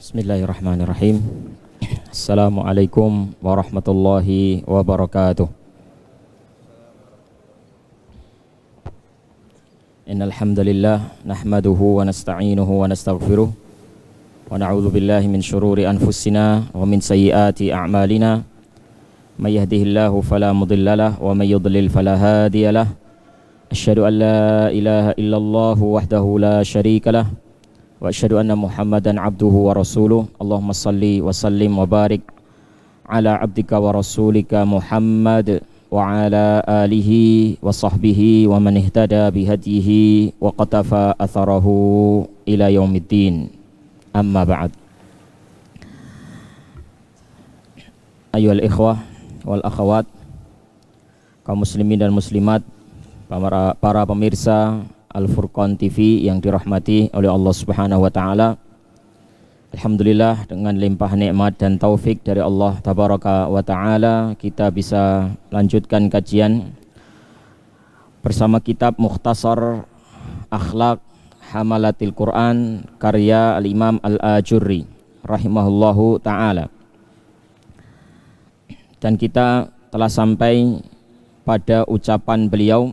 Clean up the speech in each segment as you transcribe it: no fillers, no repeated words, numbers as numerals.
Bismillahirrahmanirrahim. Assalamualaikum warahmatullahi wabarakatuh. Innal hamdalillah nahmaduhu wa nasta'inuhu wa nastaghfiruh wa na'udzu billahi min syururi anfusina wa min sayyiati a'malina. May yahdihillahu fala mudhillalah wa may yudlil fala hadiyalah. Asyhadu an la ilaha illallah wahdahu la syarikalah wa asyhadu anna Muhammadan abduhu wa rasuluh. Allahumma salli wa sallim wa barik ala abdika wa rasulika Muhammad wa ala alihi wa sahbihi wa man ihtada bihadihi wa qatafa atharahu ila yaumiddin. Amma ba'd. Ayyuhal ikhwah wal akhawat, kaum muslimin dan muslimat, para pemirsa Al-Furqan TV yang dirahmati oleh Allah Subhanahu wa taala. Alhamdulillah, dengan limpah nikmat dan taufik dari Allah Tabaraka wa taala, kita bisa lanjutkan kajian bersama kitab Mukhtasar Akhlaq Hamalatil Quran karya Al-Imam Al-Ajurri rahimahullahu taala. Dan kita telah sampai pada ucapan beliau,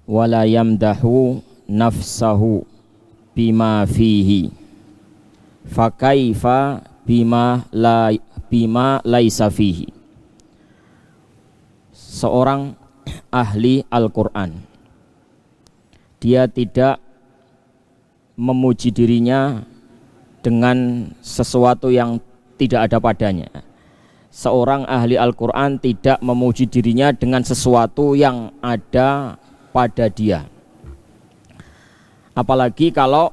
wala yamdahu nafsahu bima fihi fakaifa bima laisa fihi. Seorang ahli Al-Quran, dia tidak memuji dirinya dengan sesuatu yang tidak ada padanya. Seorang ahli Al-Quran tidak memuji dirinya dengan sesuatu yang ada pada dia, apalagi kalau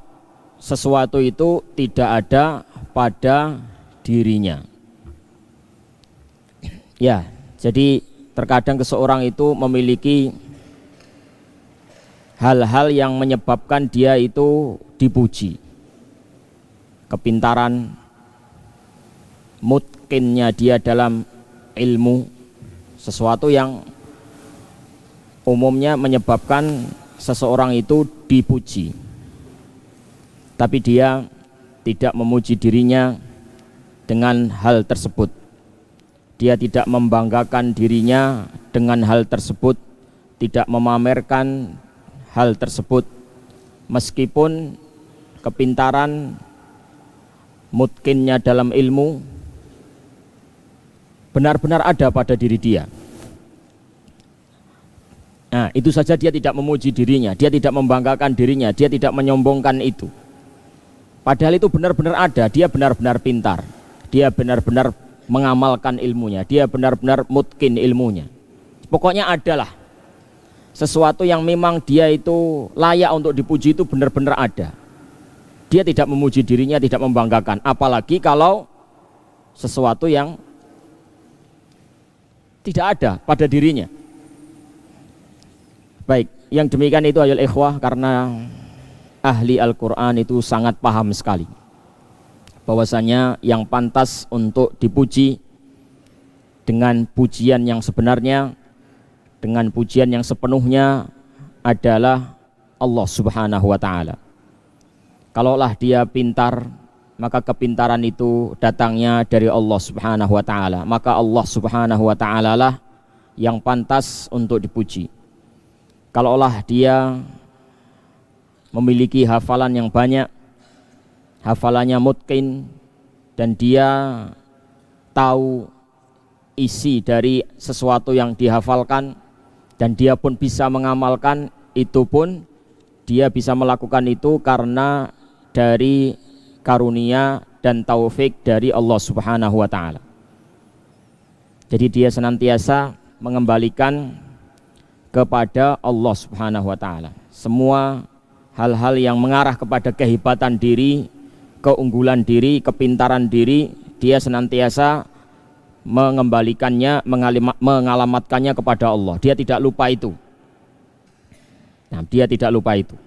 sesuatu itu tidak ada pada dirinya. Ya, jadi terkadang seseorang itu memiliki hal-hal yang menyebabkan dia itu dipuji. Kepintaran, mutkinnya dia dalam ilmu, sesuatu yang umumnya menyebabkan seseorang itu dipuji, tapi dia tidak memuji dirinya dengan hal tersebut. Dia tidak membanggakan dirinya dengan hal tersebut, tidak memamerkan hal tersebut, meskipun kepintaran, mutkinnya dalam ilmu benar-benar ada pada diri dia. Nah, itu saja dia tidak memuji dirinya, dia tidak membanggakan dirinya, dia tidak menyombongkan itu. Padahal itu benar-benar ada, dia benar-benar pintar, dia benar-benar mengamalkan ilmunya, dia benar-benar mutkin ilmunya. Pokoknya adalah sesuatu yang memang dia itu layak untuk dipuji, itu benar-benar ada. Dia tidak memuji dirinya, tidak membanggakan, apalagi kalau sesuatu yang tidak ada pada dirinya. Baik, yang demikian itu ayol ikhwah, karena ahli Al-Quran itu sangat paham sekali bahwasanya yang pantas untuk dipuji dengan pujian yang sebenarnya, dengan pujian yang sepenuhnya adalah Allah Subhanahu wa ta'ala. Kalaulah dia pintar, maka kepintaran itu datangnya dari Allah Subhanahu wa ta'ala, maka Allah Subhanahu wa ta'ala lah yang pantas untuk dipuji. Kalaulah dia memiliki hafalan yang banyak, hafalannya mutkin, dan dia tahu isi dari sesuatu yang dihafalkan, dan dia pun bisa mengamalkan, itu pun dia bisa melakukan itu karena dari karunia dan taufik dari Allah Subhanahu wa ta'ala. Jadi dia senantiasa mengembalikan kepada Allah Subhanahu wa ta'ala semua hal-hal yang mengarah kepada kehebatan diri, keunggulan diri, kepintaran diri, dia senantiasa mengembalikannya, mengalamatkannya kepada Allah. Dia tidak lupa itu. Nah, dia tidak lupa itu.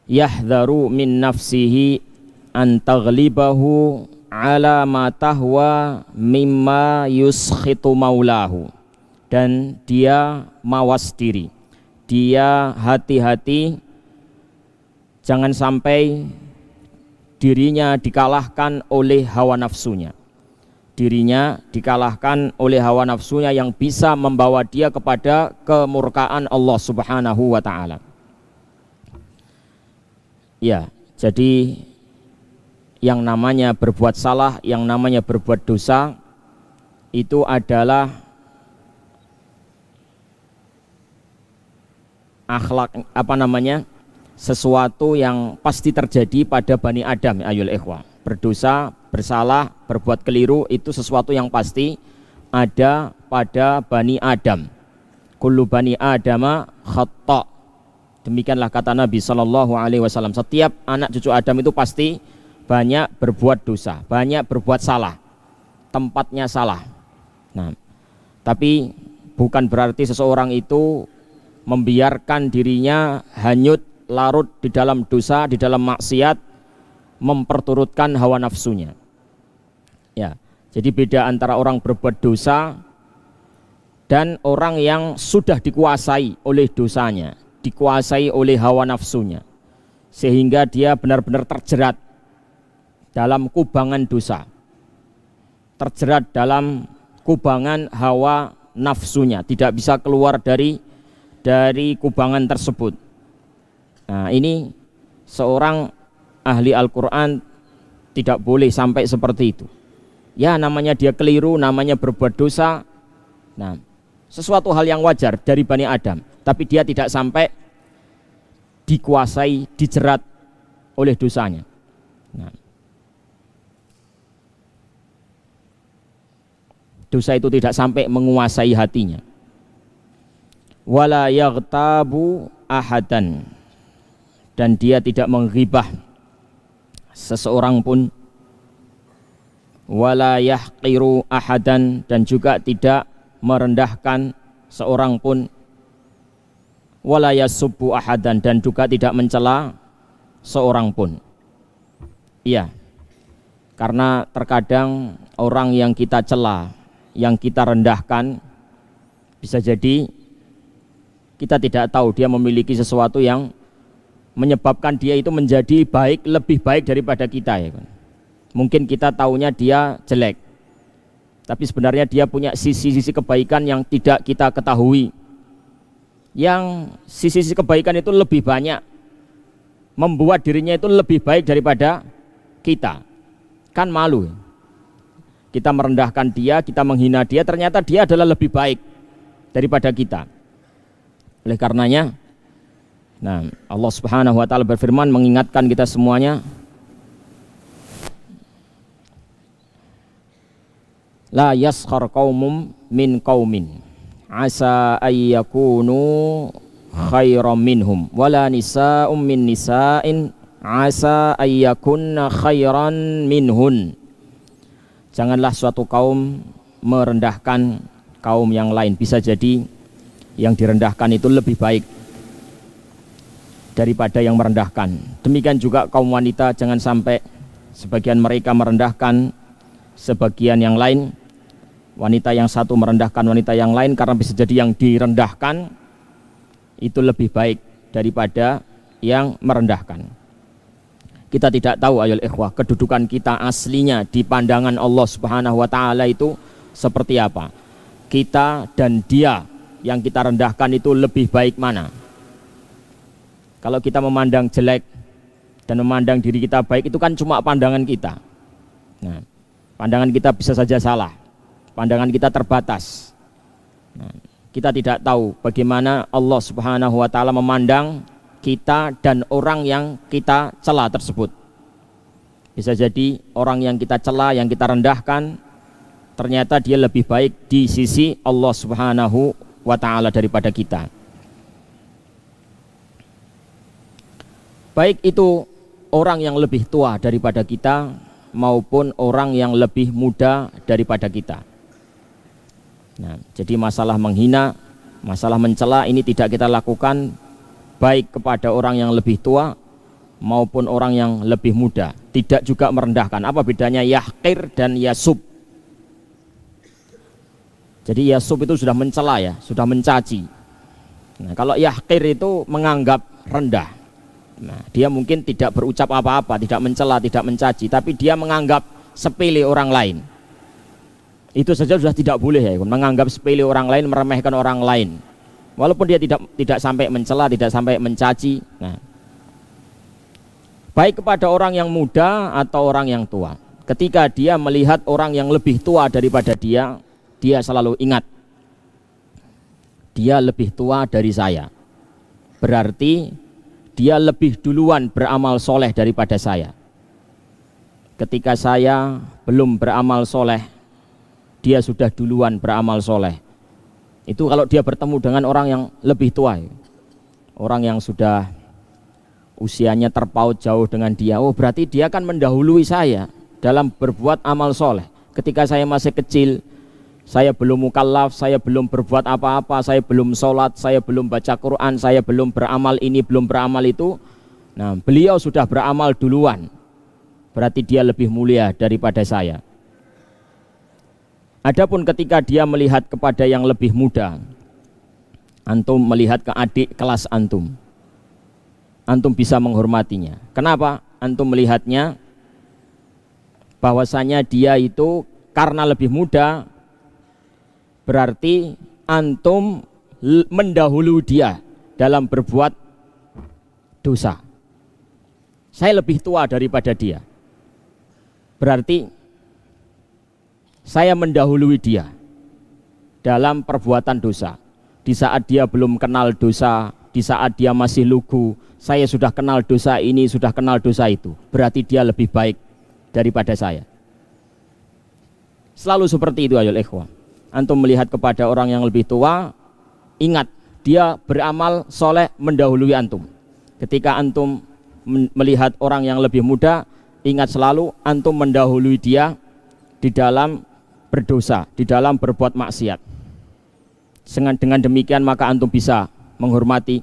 Yahdharu min nafsihi an taghlibahu ala ma tahwa mimma yuskhitu maulahu. Dan dia mawas diri, dia hati-hati jangan sampai dirinya dikalahkan oleh hawa nafsunya. Dirinya dikalahkan oleh hawa nafsunya yang bisa membawa dia kepada kemurkaan Allah Subhanahu wa taala. Ya, jadi yang namanya berbuat salah, yang namanya berbuat dosa itu adalah akhlak sesuatu yang pasti terjadi pada Bani Adam, ayul ikhwah. Berdosa, bersalah, berbuat keliru itu sesuatu yang pasti ada pada Bani Adam. Kullu Bani Adama khata'. Demikianlah kata Nabi SAW. Setiap anak cucu Adam itu pasti banyak berbuat dosa, banyak berbuat salah, tempatnya salah. Nah, tapi bukan berarti seseorang itu membiarkan dirinya hanyut larut di dalam dosa, di dalam maksiat, memperturutkan hawa nafsunya. Ya, jadi beda antara orang berbuat dosa dan orang yang sudah dikuasai oleh dosanya, dikuasai oleh hawa nafsunya, sehingga dia benar-benar terjerat dalam kubangan dosa, terjerat dalam kubangan hawa nafsunya, tidak bisa keluar dari kubangan tersebut. Nah, ini seorang ahli Al-Quran tidak boleh sampai seperti itu. Ya, namanya dia keliru, namanya berbuat dosa. Nah, sesuatu hal yang wajar dari Bani Adam, tapi dia tidak sampai dikuasai, dijerat oleh dosanya. Nah, dosa itu tidak sampai menguasai hatinya. Wala yaghtabu ahadan, dan dia tidak menghibah seseorang pun. Wala yahqiru ahadan, dan juga tidak merendahkan seorang pun. Wala yasubbu ahadan, dan juga tidak mencela seorang pun. Iya, karena terkadang orang yang kita cela, yang kita rendahkan, bisa jadi kita tidak tahu dia memiliki sesuatu yang menyebabkan dia itu menjadi baik, lebih baik daripada kita, ya kan? Mungkin kita taunya dia jelek, tapi sebenarnya dia punya sisi-sisi kebaikan yang tidak kita ketahui, yang sisi-sisi kebaikan itu lebih banyak, membuat dirinya itu lebih baik daripada kita. Kan malu kita merendahkan dia, kita menghina dia, ternyata dia adalah lebih baik daripada kita. Oleh karenanya, nah, Allah Subhanahu wa taala berfirman mengingatkan kita semuanya, la yaskhar qaumum min qaumin asa ayyakunu khairam minhum wala nisa'um min nisa'in asa ayyakunna khairan minhun. Janganlah suatu kaum merendahkan kaum yang lain, bisa jadi yang direndahkan itu lebih baik daripada yang merendahkan. Demikian juga kaum wanita, jangan sampai sebagian mereka merendahkan sebagian yang lain. Wanita yang satu merendahkan wanita yang lain, karena bisa jadi yang direndahkan itu lebih baik daripada yang merendahkan. Kita tidak tahu, ayol ikhwah, kedudukan kita aslinya di pandangan Allah Subhanahu wa taala itu seperti apa. Kita dan dia yang kita rendahkan itu lebih baik mana? Kalau kita memandang jelek dan memandang diri kita baik, itu kan cuma pandangan kita. Nah, pandangan kita bisa saja salah, pandangan kita terbatas. Nah, kita tidak tahu bagaimana Allah Subhanahu wa taala memandang kita dan orang yang kita cela tersebut. Bisa jadi orang yang kita cela, yang kita rendahkan, ternyata dia lebih baik di sisi Allah Subhanahu wa taala daripada kita. Baik itu orang yang lebih tua daripada kita maupun orang yang lebih muda daripada kita. Nah, jadi masalah menghina, masalah mencela ini tidak kita lakukan baik kepada orang yang lebih tua maupun orang yang lebih muda. Tidak juga merendahkan. Apa bedanya yahqir dan yasub? Jadi yasub itu sudah mencela, ya, sudah mencaci. Nah, kalau yahqir itu menganggap rendah. Nah, dia mungkin tidak berucap apa-apa, tidak mencela, tidak mencaci, tapi dia menganggap sepele orang lain. Itu saja sudah tidak boleh ya, menganggap sepele orang lain, meremehkan orang lain. Walaupun dia tidak sampai mencela, tidak sampai mencaci. Nah, baik kepada orang yang muda atau orang yang tua. Ketika dia melihat orang yang lebih tua daripada dia selalu ingat, dia lebih tua dari saya. Berarti dia lebih duluan beramal soleh daripada saya. Ketika saya belum beramal soleh, dia sudah duluan beramal soleh. Itu kalau dia bertemu dengan orang yang lebih tua, orang yang sudah usianya terpaut jauh dengan dia, oh berarti dia akan mendahului saya dalam berbuat amal soleh. Ketika saya masih kecil, saya belum mukallaf, saya belum berbuat apa-apa, saya belum sholat, saya belum baca Quran, saya belum beramal ini, belum beramal itu. Nah, beliau sudah beramal duluan, berarti dia lebih mulia daripada saya. Adapun ketika dia melihat kepada yang lebih muda, antum melihat ke adik kelas antum, antum bisa menghormatinya. Kenapa? Antum melihatnya bahwasanya dia itu karena lebih muda, berarti antum mendahului dia dalam berbuat dosa. Saya lebih tua daripada dia, berarti saya mendahului dia dalam perbuatan dosa. Di saat dia belum kenal dosa, di saat dia masih lugu, saya sudah kenal dosa ini, sudah kenal dosa itu. Berarti dia lebih baik daripada saya. Selalu seperti itu ayolah ikhwah. Antum melihat kepada orang yang lebih tua, ingat dia beramal soleh mendahului antum. Ketika antum melihat orang yang lebih muda, ingat selalu antum mendahului dia di dalam berdosa, di dalam berbuat maksiat. Dengan demikian maka antum bisa menghormati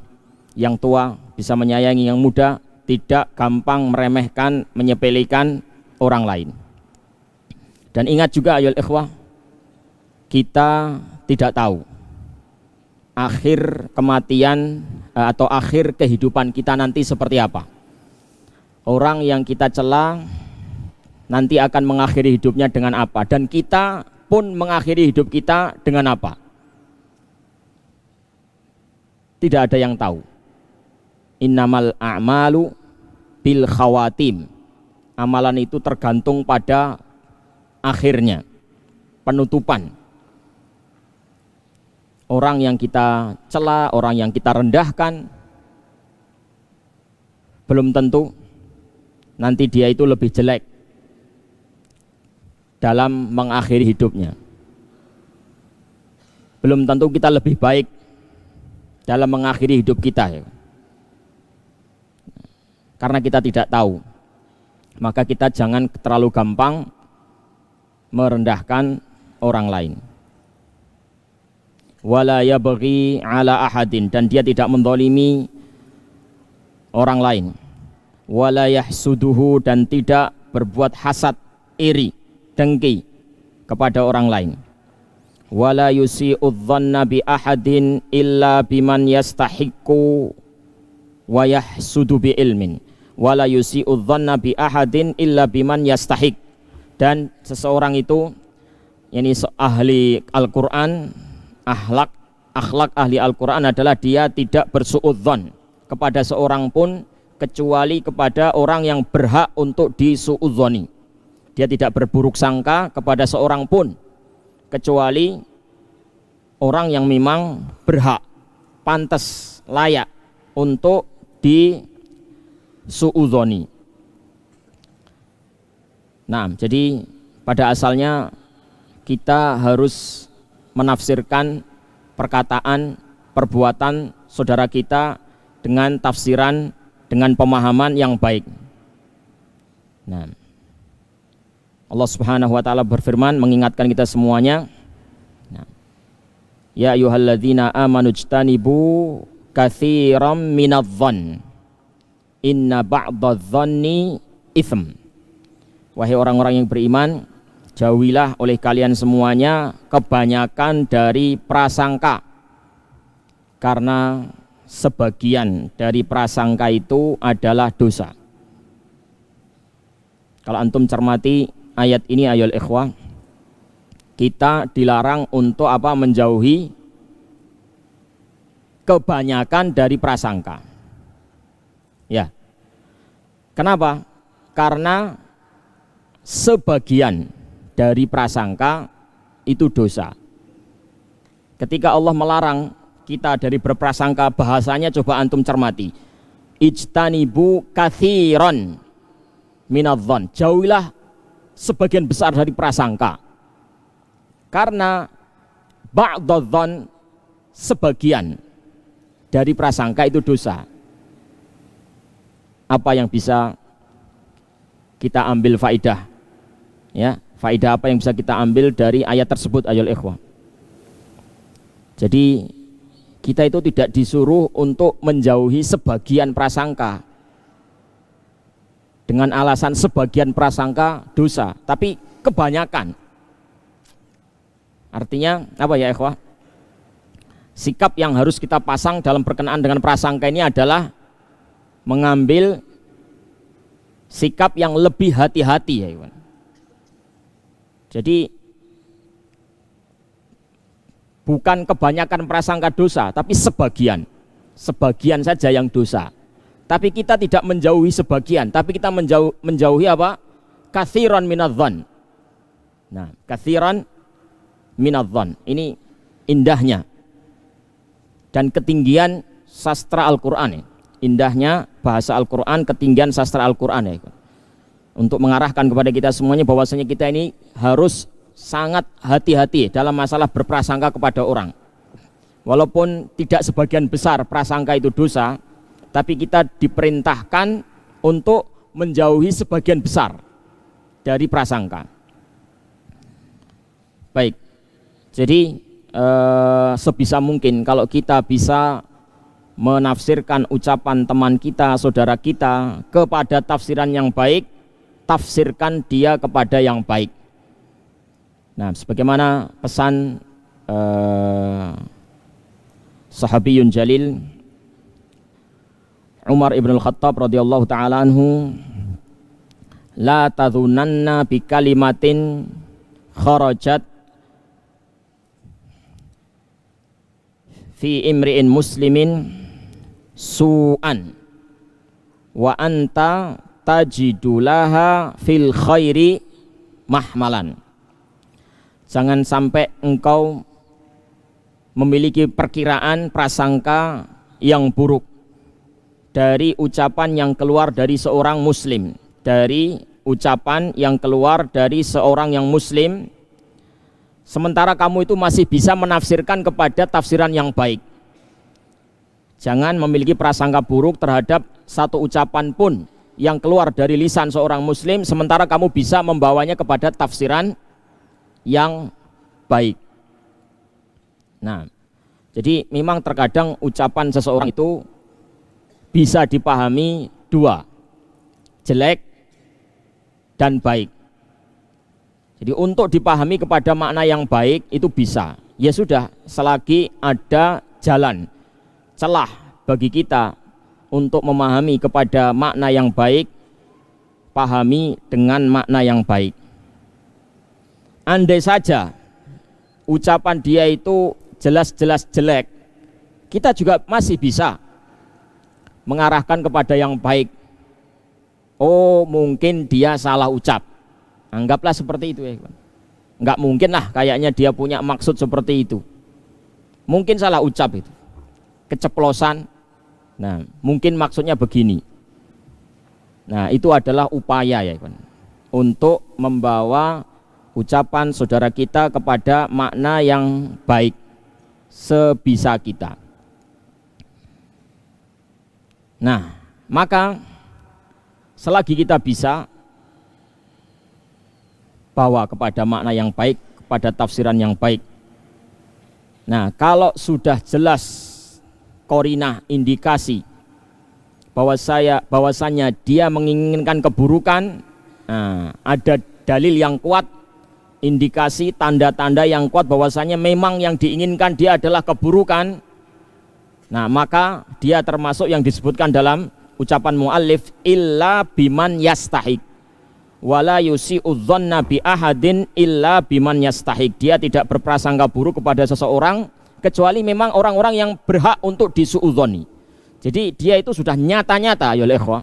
yang tua, bisa menyayangi yang muda, tidak gampang meremehkan, menyepelekan orang lain. Dan ingat juga ayolah ikhwah, kita tidak tahu akhir kematian atau akhir kehidupan kita nanti seperti apa. Orang yang kita cela nanti akan mengakhiri hidupnya dengan apa, dan kita pun mengakhiri hidup kita dengan apa. Tidak ada yang tahu. Innamal a'malu bil khawatim. Amalan itu tergantung pada akhirnya, penutupan. Orang yang kita cela, orang yang kita rendahkan, belum tentu nanti dia itu lebih jelek dalam mengakhiri hidupnya. Belum tentu kita lebih baik dalam mengakhiri hidup kita, ya. Karena kita tidak tahu, maka kita jangan terlalu gampang merendahkan orang lain. Wala yabghi ala ahadin, dan dia tidak menzalimi orang lain. Wala yahsuduhu, dan tidak berbuat hasad, iri, dengki kepada orang lain. Wala yusi'udz-dzanna bi ahadin illa biman yastahiqqu wa yahsudu bi ilmin. Wala yusi'udz-dzanna bi ahadin illa biman yastahiq. Dan seseorang itu, yakni ahli Al-Qur'an, akhlak ahli Al-Quran adalah dia tidak bersuudzon kepada seorang pun kecuali kepada orang yang berhak untuk disuudzoni. Dia tidak berburuk sangka kepada seorang pun kecuali orang yang memang berhak, pantas, layak untuk disuudzoni. Nah, jadi pada asalnya kita harus menafsirkan perkataan, perbuatan saudara kita dengan tafsiran, dengan pemahaman yang baik. Nah, Allah Subhanahu wa taala berfirman mengingatkan kita semuanya. Nah, ya ayyuhalladzina amanu ijtanibu katsiran minadh-dhann inna ba'dadh-dhanni itsm. Wahai orang-orang yang beriman, jauhilah oleh kalian semuanya kebanyakan dari prasangka, karena sebagian dari prasangka itu adalah dosa. Kalau antum cermati ayat ini ayol ikhwah, kita dilarang untuk apa? Menjauhi kebanyakan dari prasangka. Ya. Kenapa? Karena sebagian dari prasangka itu dosa. Ketika Allah melarang kita dari berprasangka, bahasanya coba antum cermati. Ijtanibu katsiran minadh-dhon. Jauhilah sebagian besar dari prasangka. Karena ba'dadh-dhon, sebagian dari prasangka itu dosa. Apa yang bisa kita ambil faidah? Ya, faidah apa yang bisa kita ambil dari ayat tersebut ayol ikhwah? Jadi kita itu tidak disuruh untuk menjauhi sebagian prasangka dengan alasan sebagian prasangka dosa, tapi kebanyakan. Artinya apa ya ikhwah? Sikap yang harus kita pasang dalam berkenaan dengan prasangka ini adalah mengambil sikap yang lebih hati-hati ya ikhwan. Jadi bukan kebanyakan prasangka dosa, tapi sebagian saja yang dosa. Tapi kita tidak menjauhi sebagian, tapi kita menjauhi apa? Katsiran minadh-dhon. Nah, katsiran minadh-dhon. Ini indahnya dan ketinggian sastra Al-Qur'an. Indahnya bahasa Al-Qur'an, ketinggian sastra Al-Qur'an ya. Untuk mengarahkan kepada kita semuanya bahwasanya kita ini harus sangat hati-hati dalam masalah berprasangka kepada orang. Walaupun tidak sebagian besar prasangka itu dosa, tapi kita diperintahkan untuk menjauhi sebagian besar dari prasangka. Baik, jadi sebisa mungkin kalau kita bisa menafsirkan ucapan teman kita, saudara kita kepada tafsiran yang baik, tafsirkan dia kepada yang baik. Nah, sebagaimana pesan sahabiyun jalil Umar ibn al-Khattab radhiyallahu ta'ala anhu, la tadhunanna bi kalimatin kharajat fi imri'in muslimin su'an wa anta tajidulaha fil khairi mahmalan. Jangan sampai engkau memiliki perkiraan prasangka yang buruk dari ucapan yang keluar dari seorang muslim, dari ucapan yang keluar dari seorang yang muslim, sementara kamu itu masih bisa menafsirkan kepada tafsiran yang baik. Jangan memiliki prasangka buruk terhadap satu ucapan pun yang keluar dari lisan seorang muslim, sementara kamu bisa membawanya kepada tafsiran yang baik. Nah, jadi memang terkadang ucapan seseorang itu bisa dipahami dua, jelek dan baik. Jadi untuk dipahami kepada makna yang baik itu bisa, ya sudah, selagi ada jalan, celah bagi kita untuk memahami kepada makna yang baik, pahami dengan makna yang baik. Andai saja ucapan dia itu jelas-jelas jelek, kita juga masih bisa mengarahkan kepada yang baik. Oh, mungkin dia salah ucap, anggaplah seperti itu ya. Enggak mungkin lah, kayaknya dia punya maksud seperti itu. Mungkin salah ucap itu, keceplosan. Nah, mungkin maksudnya begini. Nah, itu adalah upaya ya, untuk membawa ucapan saudara kita kepada makna yang baik sebisa kita. Nah, maka selagi kita bisa bawa kepada makna yang baik, kepada tafsiran yang baik. Nah, kalau sudah jelas korinah, indikasi bahwasanya dia menginginkan keburukan, nah, ada dalil yang kuat, indikasi, tanda-tanda yang kuat bahwasanya memang yang diinginkan dia adalah keburukan, Nah, maka dia termasuk yang disebutkan dalam ucapan muallif illa biman yastahiq wala yusi'udzanna bi ahadin illa biman yastahiq. Dia tidak berprasangka buruk kepada seseorang kecuali memang orang-orang yang berhak untuk disuudzoni. Jadi dia itu sudah nyata-nyata ya ikhwah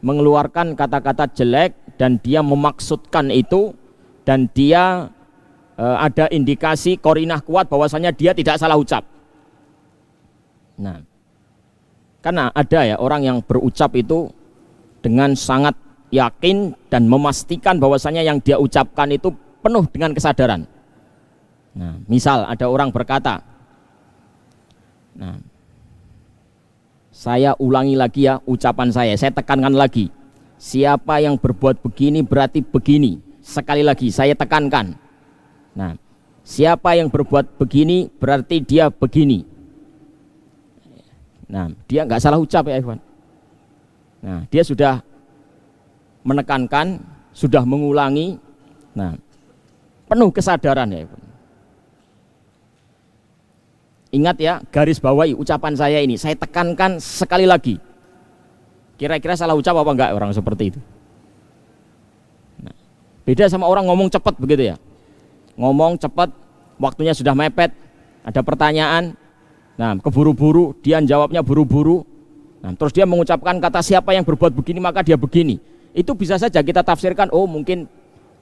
mengeluarkan kata-kata jelek dan dia memaksudkan itu, dan dia ada indikasi korinah kuat bahwasanya dia tidak salah ucap. Nah, karena ada ya orang yang berucap itu dengan sangat yakin dan memastikan bahwasanya yang dia ucapkan itu penuh dengan kesadaran. Nah, misal ada orang berkata, nah, saya ulangi lagi ya ucapan saya tekankan lagi. Siapa yang berbuat begini berarti begini. Sekali lagi saya tekankan. Nah, siapa yang berbuat begini berarti dia begini. Nah, dia nggak salah ucap ya ikhwan. Nah, dia sudah menekankan, sudah mengulangi. Nah, penuh kesadaran ya ikhwan. Ingat ya, garis bawahi ucapan saya ini, saya tekankan sekali lagi. Kira-kira salah ucap apa enggak orang seperti itu? Nah, beda sama orang ngomong cepat begitu ya. Ngomong cepat, waktunya sudah mepet, ada pertanyaan, nah keburu-buru, dia jawabnya buru-buru. Nah, terus dia mengucapkan kata siapa yang berbuat begini maka dia begini. Itu bisa saja kita tafsirkan, oh mungkin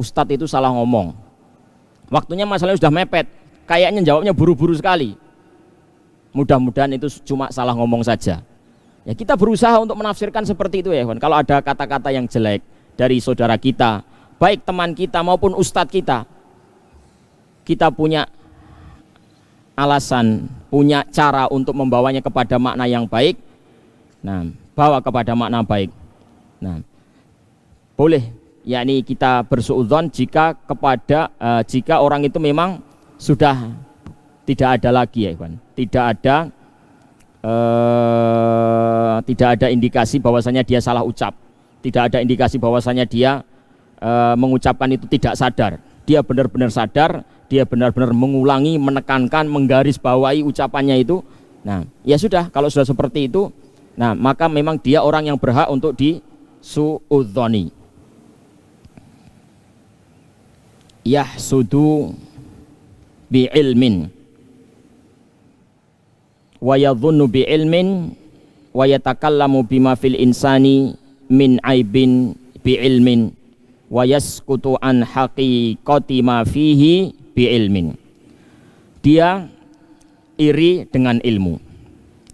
Ustadz itu salah ngomong. Waktunya masalahnya sudah mepet, kayaknya jawabnya buru-buru sekali. Mudah-mudahan itu cuma salah ngomong saja. Ya, kita berusaha untuk menafsirkan seperti itu ya kawan. Kalau ada kata-kata yang jelek dari saudara kita, baik teman kita maupun ustadz kita punya alasan, punya cara untuk membawanya kepada makna yang baik. Nah, bawa kepada makna baik. Nah, boleh yakni kita bersuudzon jika orang itu memang sudah tidak ada lagi ya kawan. Tidak ada indikasi bahwasanya dia salah ucap, tidak ada indikasi bahwasanya dia mengucapkan itu tidak sadar. Dia benar-benar sadar, dia benar-benar mengulangi, menekankan, menggarisbawahi ucapannya itu. Nah, ya sudah, kalau sudah seperti itu, nah maka memang dia orang yang berhak untuk disuudzoni. Yahsudu bi ilmin wa yadhunnu bi ilmin wa yatakallamu bima fil insani min aibin bi ilmin wa yaskutu an haqiqati ma fihi bi ilmin. Dia iri dengan ilmu.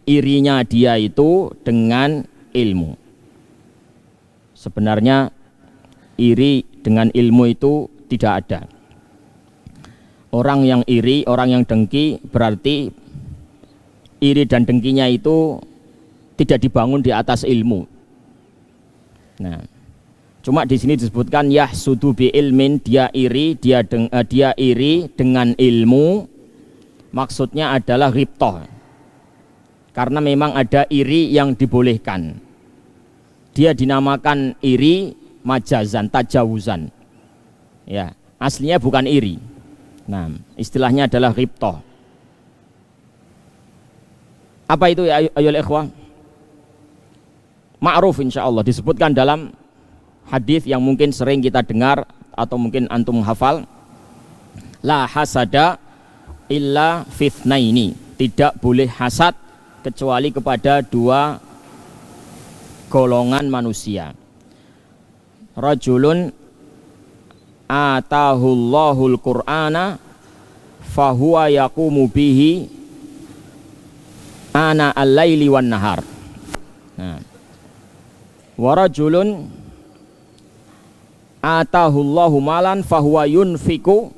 Irinya dia itu dengan ilmu. Sebenarnya iri dengan ilmu itu tidak ada. Orang yang iri, orang yang dengki berarti iri dan dengkinya itu tidak dibangun di atas ilmu. Nah, cuma di sini disebutkan yahsudu bi ilmin, dia iri dengan ilmu. Maksudnya adalah ghibthah. Karena memang ada iri yang dibolehkan. Dia dinamakan iri majazan, tajawuzan. Ya, aslinya bukan iri. Nah, istilahnya adalah ghibthah. Apa itu ya ayyuhal ikhwah? Ma'ruf insyaallah, disebutkan dalam hadis yang mungkin sering kita dengar atau mungkin antum hafal. La hasada illa fitnaini. Tidak boleh hasad kecuali kepada dua golongan manusia. Rajulun atahullahul qur'ana fahuwa yaqumu bihi ana al-laili wan nahar. Nah, wa rajulun atahullahu malan fahuwa yunfiku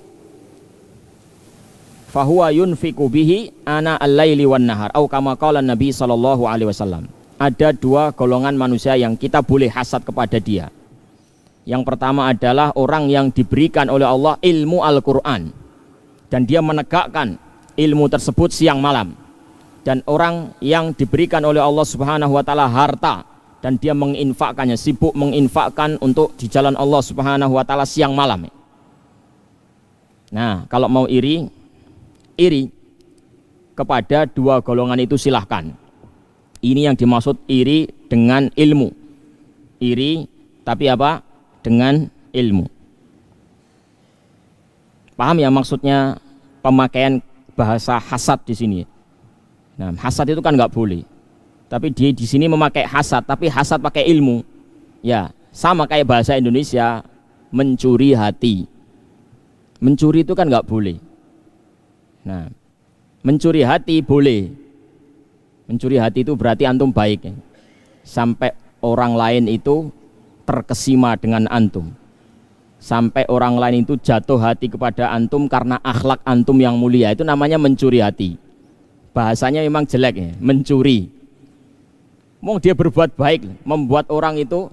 bihi ana al-laili wan nahar atau kama qala Nabi sallallahu alaihi wasallam. Ada dua golongan manusia yang kita boleh hasad kepada dia. Yang pertama adalah orang yang diberikan oleh Allah ilmu Al-Qur'an dan dia menegakkan ilmu tersebut siang malam. Dan orang yang diberikan oleh Allah Subhanahu wa taala harta dan dia menginfakkannya, sibuk menginfakkan untuk di jalan Allah Subhanahu wa taala siang malam. Nah, kalau mau iri kepada dua golongan itu silahkan. Ini yang dimaksud iri dengan ilmu. Iri tapi apa? Dengan ilmu. Paham ya maksudnya pemakaian bahasa hasad di sini? Nah, hasad itu kan nggak boleh. Tapi dia di sini memakai hasad, tapi hasad pakai ilmu. Ya, sama kayak bahasa Indonesia mencuri hati. Mencuri itu kan nggak boleh. Nah, mencuri hati boleh. Mencuri hati itu berarti antum baik ya. Sampai orang lain itu terkesima dengan antum. Sampai orang lain itu jatuh hati kepada antum karena akhlak antum yang mulia. Itu namanya mencuri hati. Bahasanya memang jelek ya, mencuri. Mau dia berbuat baik, membuat orang itu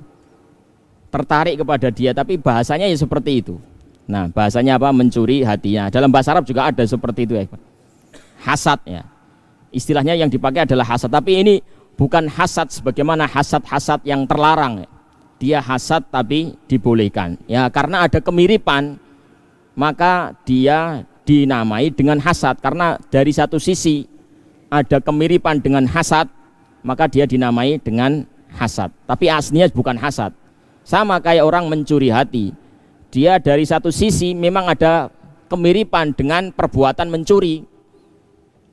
tertarik kepada dia, tapi bahasanya ya seperti itu. Nah, bahasanya apa? Mencuri hatinya. Dalam bahasa Arab juga ada seperti itu ya. Hasad ya. Istilahnya yang dipakai adalah hasad, tapi ini bukan hasad sebagaimana hasad-hasad yang terlarang. Dia hasad tapi dibolehkan. Ya, karena ada kemiripan, maka dia dinamai dengan hasad. Karena dari satu sisi ada kemiripan dengan hasad, maka dia dinamai dengan hasad. Tapi aslinya bukan hasad. Sama kayak orang mencuri hati. Dia dari satu sisi memang ada kemiripan dengan perbuatan mencuri.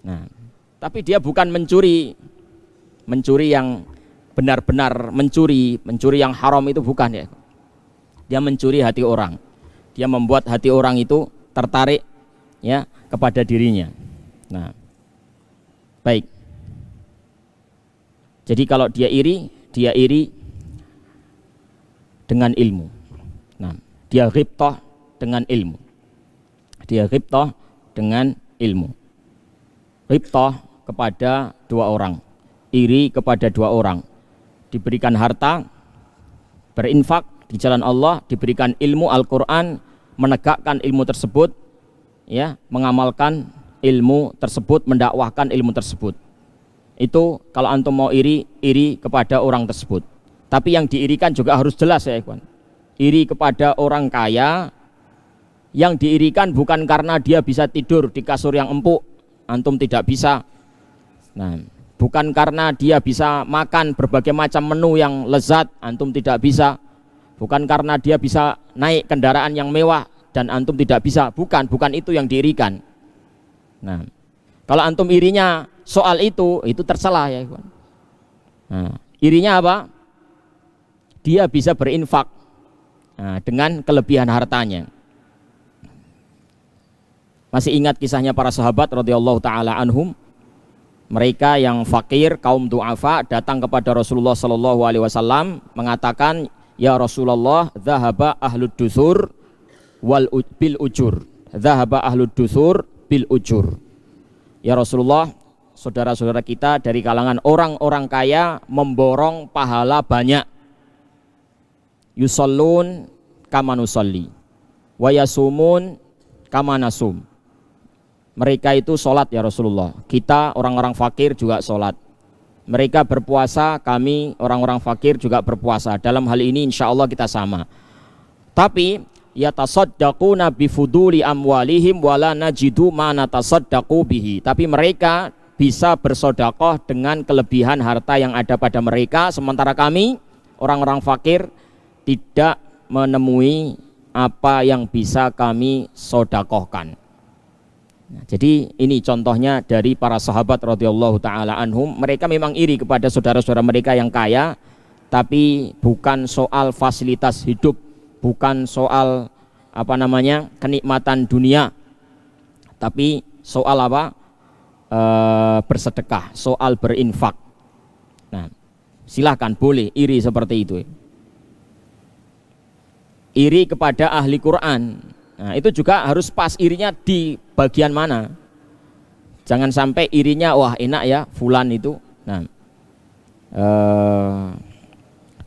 Nah, tapi dia bukan mencuri yang benar-benar mencuri yang haram, itu bukan ya. Dia mencuri hati orang. Dia membuat hati orang itu tertarik ya kepada dirinya. Nah, baik. Jadi kalau dia iri dengan ilmu. Nah, dia ghibthah dengan ilmu. Dia ghibthah dengan ilmu. Ghibthah kepada dua orang, iri kepada dua orang. Diberikan harta, berinfak di jalan Allah, diberikan ilmu Al-Qur'an, menegakkan ilmu tersebut, ya, mengamalkan ilmu tersebut, mendakwahkan ilmu tersebut. Itu kalau antum mau iri kepada orang tersebut. Tapi yang diirikan juga harus jelas ya ikhwan. Iri kepada orang kaya, yang diirikan bukan karena dia bisa tidur di kasur yang empuk, antum tidak bisa. Nah, bukan karena dia bisa makan berbagai macam menu yang lezat, antum tidak bisa. Bukan karena dia bisa naik kendaraan yang mewah dan antum tidak bisa. Bukan itu yang diirikan. Nah, kalau antum irinya soal itu tercela ya ikhwan. Nah, irinya apa? Dia bisa berinfak dengan kelebihan hartanya. Masih ingat kisahnya para sahabat radhiyallahu taala anhum? Mereka yang fakir, kaum du'afa, datang kepada Rasulullah sallallahu alaihi wasallam mengatakan, "Ya Rasulullah, dzahaba ahlud dusur bil ujur." Dzahaba ahlud dusur bil ujur. Ya Rasulullah, saudara-saudara kita dari kalangan orang-orang kaya memborong pahala banyak. Yusallun kama nusalli wa yasumun kama nasum. Mereka itu sholat ya Rasulullah. Kita orang-orang fakir juga sholat. Mereka berpuasa, kami orang-orang fakir juga berpuasa. Dalam hal ini insya Allah kita sama. Tapi yatasaddaquna bifuduli amwalihim wala najidu ma natasaddaqu bihi. Tapi mereka bisa bersedekah dengan kelebihan harta yang ada pada mereka, sementara kami orang-orang fakir tidak menemui apa yang bisa kami sedekahkan. Nah, jadi ini contohnya dari para sahabat radhiyallahu taala anhum. Mereka memang iri kepada saudara-saudara mereka yang kaya, tapi bukan soal fasilitas hidup, bukan soal kenikmatan dunia, tapi soal bersedekah, soal berinfak. Nah, silahkan boleh iri seperti itu. Iri kepada ahli Quran. Nah, itu juga harus pas irinya di bagian mana. Jangan sampai irinya wah enak ya fulan itu. Nah,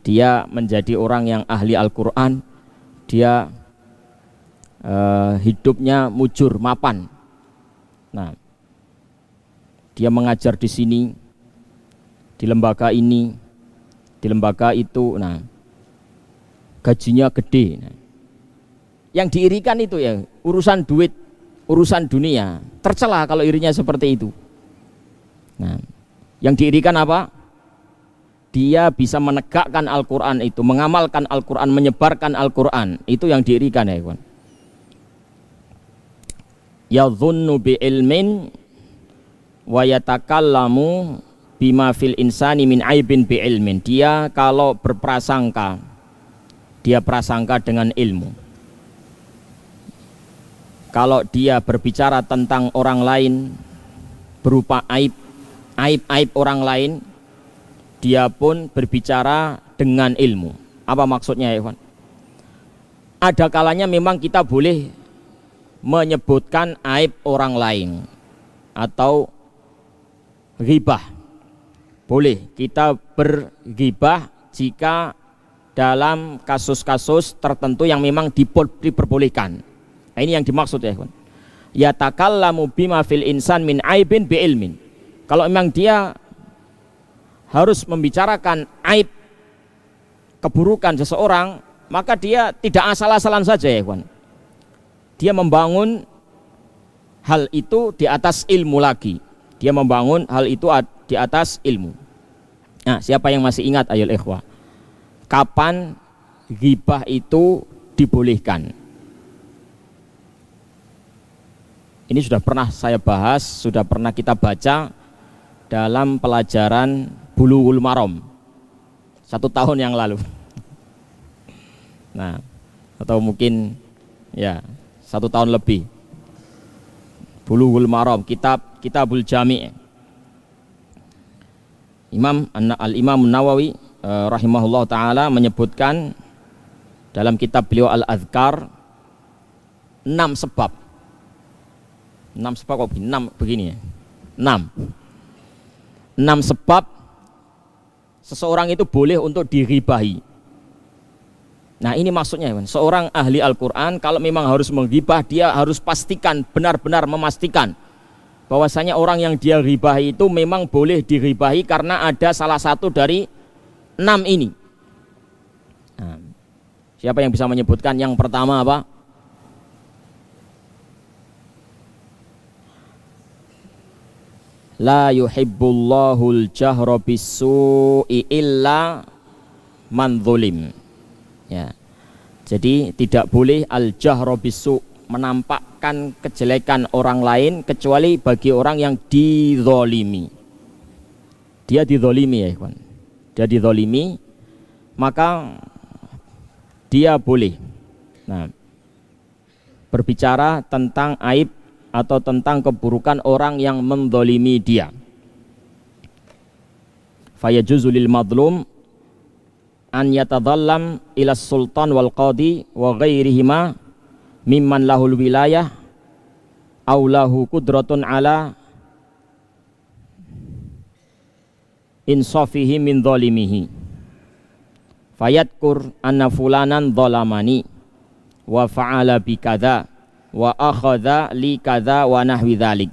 dia menjadi orang yang ahli Al-Quran, dia hidupnya mujur mapan. Nah, dia mengajar di sini, di lembaga ini, di lembaga itu. Nah, gajinya gede. Nah, yang diirikan itu ya urusan duit, urusan dunia. Tercela kalau irinya seperti itu. Nah, yang diirikan apa? Dia bisa menegakkan Al-Quran itu, mengamalkan Al-Quran, menyebarkan Al-Quran. Itu yang diirikan ya kawan. Yadhunnu bi'ilmin wa yatakallamu bima fil insani min aibin bi'ilmin. Dia kalau berprasangka, dia prasangka dengan ilmu. Kalau dia berbicara tentang orang lain berupa aib orang lain, dia pun berbicara dengan ilmu. Apa maksudnya ya kawan? Ada kalanya memang kita boleh menyebutkan aib orang lain atau ghibah. Boleh kita berghibah jika dalam kasus-kasus tertentu yang memang diperbolehkan. Nah, ini yang dimaksud ya kawan. Yatakallamu bima fil insan min aibin bi ilmin. Kalau memang dia harus membicarakan aib keburukan seseorang, maka dia tidak asal-asalan saja ya kawan. Dia membangun hal itu di atas ilmu lagi. Dia membangun hal itu di atas ilmu. Nah, siapa yang masih ingat ayol ikhwah, kapan ghibah itu dibolehkan? Ini sudah pernah saya bahas, sudah pernah kita baca dalam pelajaran Bulughul Maram 1 tahun yang lalu. Nah, atau mungkin ya 1 tahun lebih. Bulughul Maram, Kitabul Jami'. Al-Imam Nawawi rahimahullah ta'ala menyebutkan dalam kitab beliau Al-Adhkar 6 sebab. 6 sebab kok 6 begini ya. 6 sebab seseorang itu boleh untuk diribahi. Nah, ini maksudnya seorang ahli Al-Quran kalau memang harus menghibah, dia harus pastikan, benar-benar memastikan bahwasanya orang yang dia ribahi itu memang boleh diribahi karena ada salah satu dari 6 ini. Nah, siapa yang bisa menyebutkan yang pertama apa? La yuhibbullahul jahra bis-su'i illa man zulim. Ya. Jadi tidak boleh al-jahra bis-su', menampakkan kejelekan orang lain kecuali bagi orang yang dizolimi. Dia dizolimi ya ikhwan. Dia dizolimi, maka dia boleh berbicara tentang aib atau tentang keburukan orang yang mendolimi dia. Fayajuzu lil madlum an yatadhallam ila sultan wal qadi wa ghairihima mimman lahul wilayah aw lahu qudratun ala insafihi min dhalimihi. Fayadkur anna fulanan dhalamani wa fa'ala bikadza wa akhadha li kadza wa nahwi dzalik.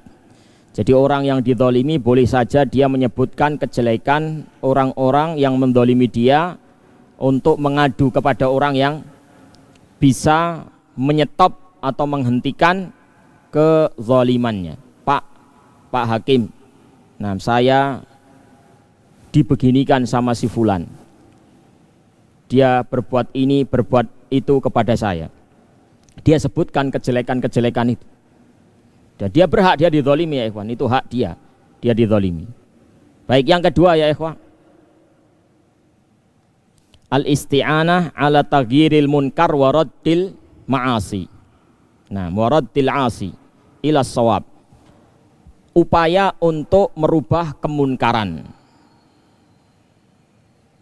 Jadi orang yang dizalimi boleh saja dia menyebutkan kejelekan orang-orang yang mendolimi dia untuk mengadu kepada orang yang bisa menyetop atau menghentikan kezalimannya. Pak Hakim, nah saya dibeginikan sama si fulan, dia berbuat ini berbuat itu kepada saya. Dia sebutkan kejelekan-kejelekan itu. Dan dia berhak, dia dizalimi ya ikhwan, itu hak dia dizalimi. Baik, yang kedua ya ikhwan, al-isti'anah ala taghyiril munkar wa raddil ma'asi. Nah, wa raddil 'asi ila shawab. Upaya untuk merubah kemunkaran.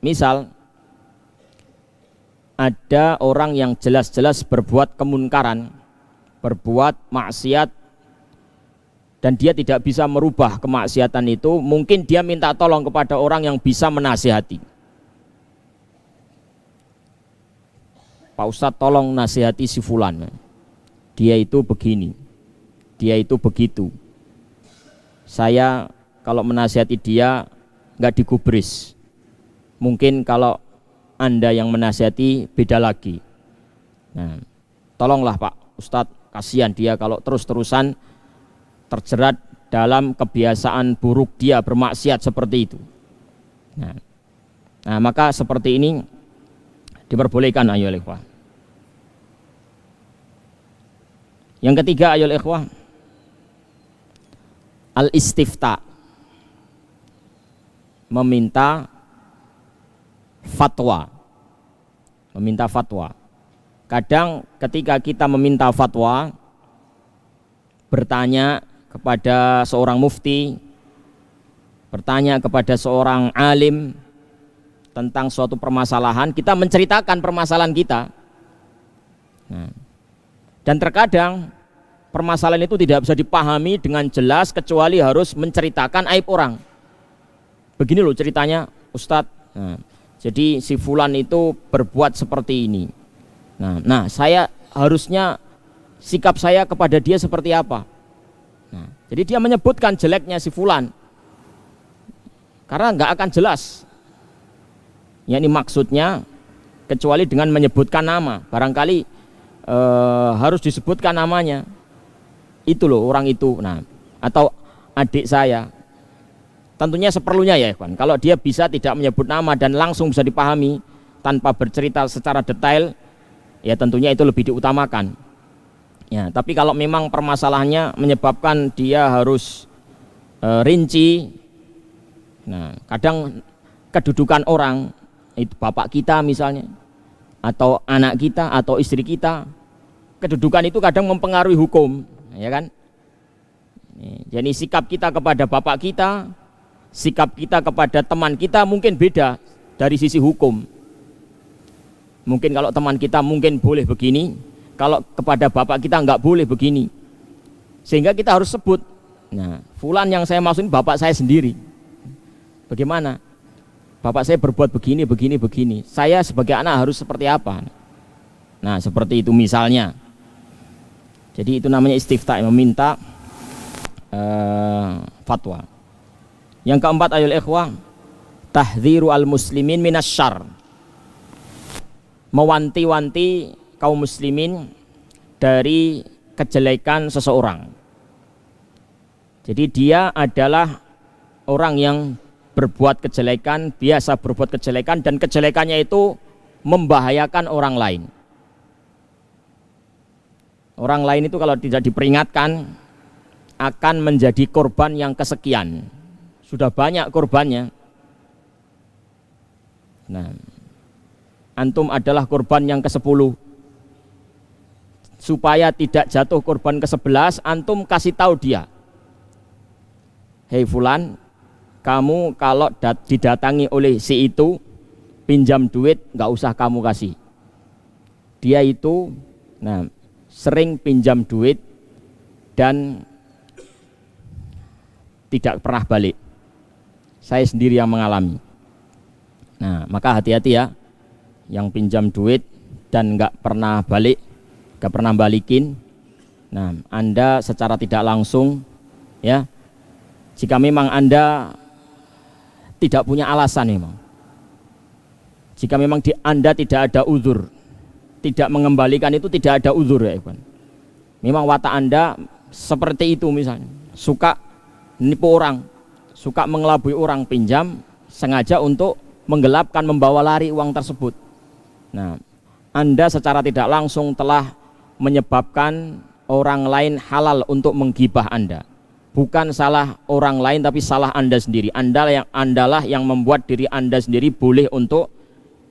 Misal ada orang yang jelas-jelas berbuat kemunkaran, berbuat maksiat, dan dia tidak bisa merubah kemaksiatan itu, mungkin dia minta tolong kepada orang yang bisa menasihati. Pak Ustadz, tolong nasihati si fulan, dia itu begini, dia itu begitu. Saya kalau menasihati dia nggak digubris. Mungkin kalau Anda yang menasihati beda lagi. Nah, tolonglah Pak Ustadz, kasihan dia kalau terus-terusan terjerat dalam kebiasaan buruk dia bermaksiat seperti itu. Nah, maka seperti ini diperbolehkan ayolah ikhwah. Yang ketiga ayolah ikhwah, al-istifta, meminta fatwa. Meminta fatwa. Kadang ketika kita meminta fatwa, bertanya kepada seorang mufti, bertanya kepada seorang alim tentang suatu permasalahan, kita menceritakan permasalahan kita. Dan terkadang permasalahan itu tidak bisa dipahami dengan jelas kecuali harus menceritakan aib orang. Begini loh ceritanya Ustadz, jadi si fulan itu berbuat seperti ini. Nah, saya harusnya sikap saya kepada dia seperti apa? Jadi dia menyebutkan jeleknya si fulan, karena nggak akan jelas. Ya, ini maksudnya kecuali dengan menyebutkan nama. Barangkali harus disebutkan namanya. Itu loh orang itu. Nah, atau adik saya. Tentunya seperlunya ya, Ikhwan. Kalau dia bisa tidak menyebut nama dan langsung bisa dipahami tanpa bercerita secara detail, ya tentunya itu lebih diutamakan. Ya, tapi kalau memang permasalahannya menyebabkan dia harus rinci, nah kadang kedudukan orang itu bapak kita misalnya, atau anak kita atau istri kita, kedudukan itu kadang mempengaruhi hukum, ya kan? Jadi sikap kita kepada bapak kita, sikap kita kepada teman kita mungkin beda dari sisi hukum. Mungkin kalau teman kita mungkin boleh begini, kalau kepada bapak kita nggak boleh begini. Sehingga kita harus sebut, nah fulan yang saya maksud bapak saya sendiri. Bagaimana? Bapak saya berbuat begini, begini, begini. Saya sebagai anak harus seperti apa? Nah seperti itu misalnya. Jadi itu namanya istifta, meminta fatwa. Yang keempat ayol ikhwah, tahdziru al muslimin minasyarr, mewanti-wanti kaum muslimin dari kejelekan seseorang. Jadi dia adalah orang yang berbuat kejelekan, biasa berbuat kejelekan, dan kejelekannya itu membahayakan orang lain. Orang lain itu kalau tidak diperingatkan akan menjadi korban yang kesekian. Sudah banyak korbannya. Nah, antum adalah korban yang ke-10. Supaya tidak jatuh korban ke-11, antum kasih tahu dia. Hei fulan, kamu kalau didatangi oleh si itu, pinjam duit, nggak usah kamu kasih. Dia itu, nah, sering pinjam duit dan tidak pernah balik. Saya sendiri yang mengalami. Nah, maka hati-hati ya, yang pinjam duit dan nggak pernah balik, nggak pernah balikin. Nah, Anda secara tidak langsung, ya, jika memang Anda tidak punya alasan memang, jika memang Anda tidak ada uzur, tidak mengembalikan itu tidak ada uzur ya Ikhwan. Memang watak Anda seperti itu misalnya, suka nipu orang, suka mengelabui orang, pinjam sengaja untuk menggelapkan, membawa lari uang tersebut. Nah, Anda secara tidak langsung telah menyebabkan orang lain halal untuk menggibah Anda. Bukan salah orang lain tapi salah Anda sendiri. Andalah yang membuat diri Anda sendiri boleh untuk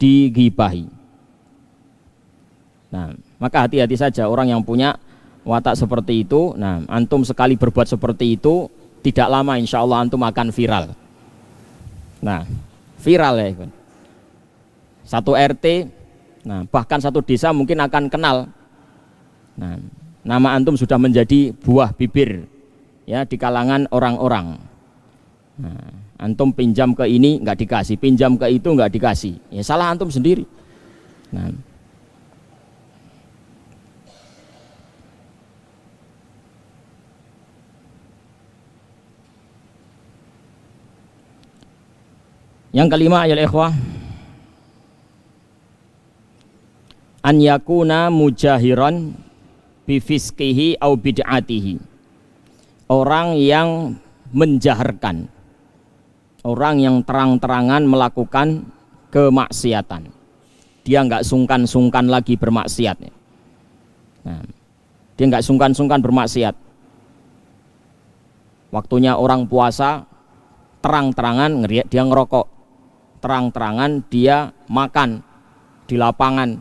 digibahi. Nah, maka hati-hati saja orang yang punya watak seperti itu. Nah, antum sekali berbuat seperti itu, tidak lama insya Allah antum akan viral. Nah, viral ya Ikhwan. Satu RT, nah bahkan satu desa mungkin akan kenal. Nah, nama antum sudah menjadi buah bibir ya di kalangan orang-orang. Nah, antum pinjam ke ini nggak dikasih, pinjam ke itu nggak dikasih, ya salah antum sendiri. Nah, yang kelima ya ikhwah, an yakuna mujahiran bi fiskihi au bid'atihi, orang yang menjaharkan, orang yang terang-terangan melakukan kemaksiatan. Dia nggak sungkan-sungkan lagi bermaksiat. Nah, dia nggak sungkan-sungkan bermaksiat. Waktunya orang puasa, terang-terangan dia ngerokok, terang-terangan dia makan di lapangan,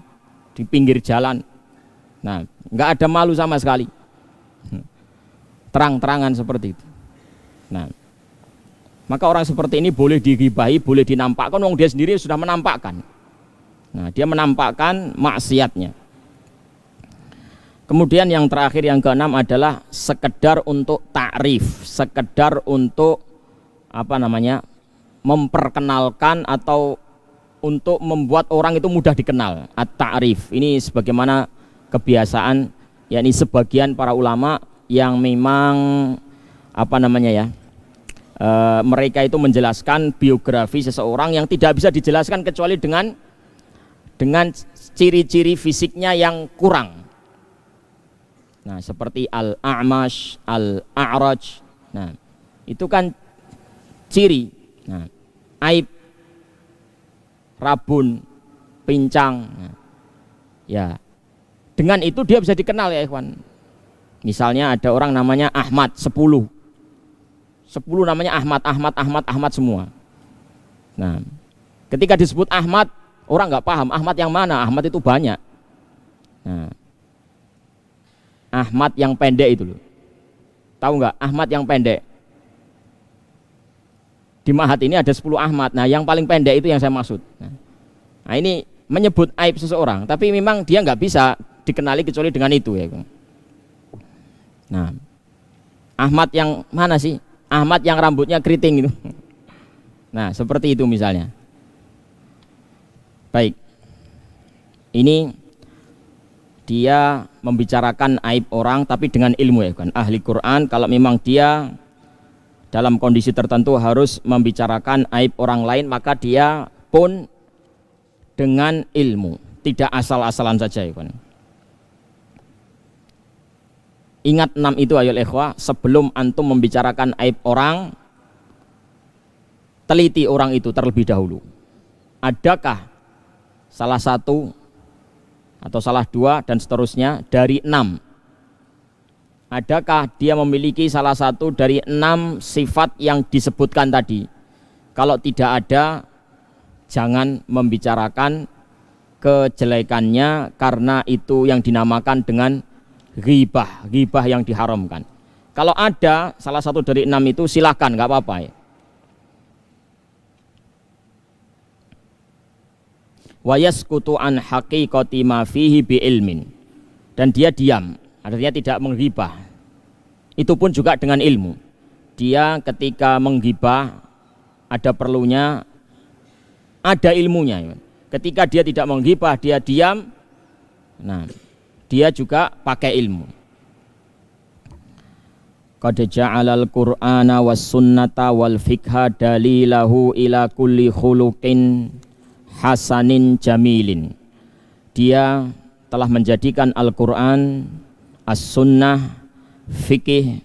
di pinggir jalan. Nah, nggak ada malu sama sekali. Terang-terangan seperti itu. Nah, maka orang seperti ini boleh dighibahi, boleh dinampakkan, wong dia sendiri sudah menampakkan. Nah, dia menampakkan maksiatnya. Kemudian yang terakhir, yang keenam adalah sekedar untuk ta'rif, sekedar untuk memperkenalkan atau untuk membuat orang itu mudah dikenal. At-ta'rif ini sebagaimana kebiasaan, yakni sebagian para ulama yang memang mereka itu menjelaskan biografi seseorang yang tidak bisa dijelaskan kecuali dengan ciri-ciri fisiknya yang kurang. Nah, seperti al-a'mash, al-a'raj. Nah, itu kan ciri. Nah, aib, rabun, pincang. Nah, ya, dengan itu dia bisa dikenal ya ikhwan. Misalnya ada orang namanya Ahmad, 10 namanya Ahmad semua. Nah, ketika disebut Ahmad, orang nggak paham Ahmad yang mana. Ahmad itu banyak. Nah, Ahmad yang pendek itu loh. Tahu nggak Ahmad yang pendek? Di Mahat ini ada 10 Ahmad. Nah, yang paling pendek itu yang saya maksud. Nah, ini menyebut aib seseorang, tapi memang dia nggak bisa dikenali kecuali dengan itu ya. Nah, Ahmad yang mana sih? Ahmad yang rambutnya keriting itu. Nah, seperti itu misalnya. Baik. Ini dia membicarakan aib orang tapi dengan ilmu ya kan. Ahli Quran kalau memang dia dalam kondisi tertentu harus membicarakan aib orang lain, maka dia pun dengan ilmu, tidak asal-asalan saja ya kan. Ingat 6 itu ayo ikhwah, sebelum antum membicarakan aib orang, teliti orang itu terlebih dahulu. Adakah salah satu atau salah 2 dan seterusnya dari 6? Adakah dia memiliki salah satu dari 6 sifat yang disebutkan tadi? Kalau tidak ada, jangan membicarakan kejelekannya, karena itu yang dinamakan dengan ghibah yang diharamkan. Kalau ada salah satu dari 6 itu silakan, nggak apa-apa ya. Wa yaskutu an haqiqati ma fihi bi ilmin, dan dia diam, artinya tidak menghibah. Itu pun juga dengan ilmu. Dia ketika menghibah ada perlunya, ada ilmunya. Ketika dia tidak menghibah, dia diam. Nah, dia juga pakai ilmu. Qad ja'alal Qur'ana was sunnata wal fiqha dalilahu ila kulli khuluqin hasanin jamilin. Dia telah menjadikan Al-Qur'an, as-sunnah, fikih,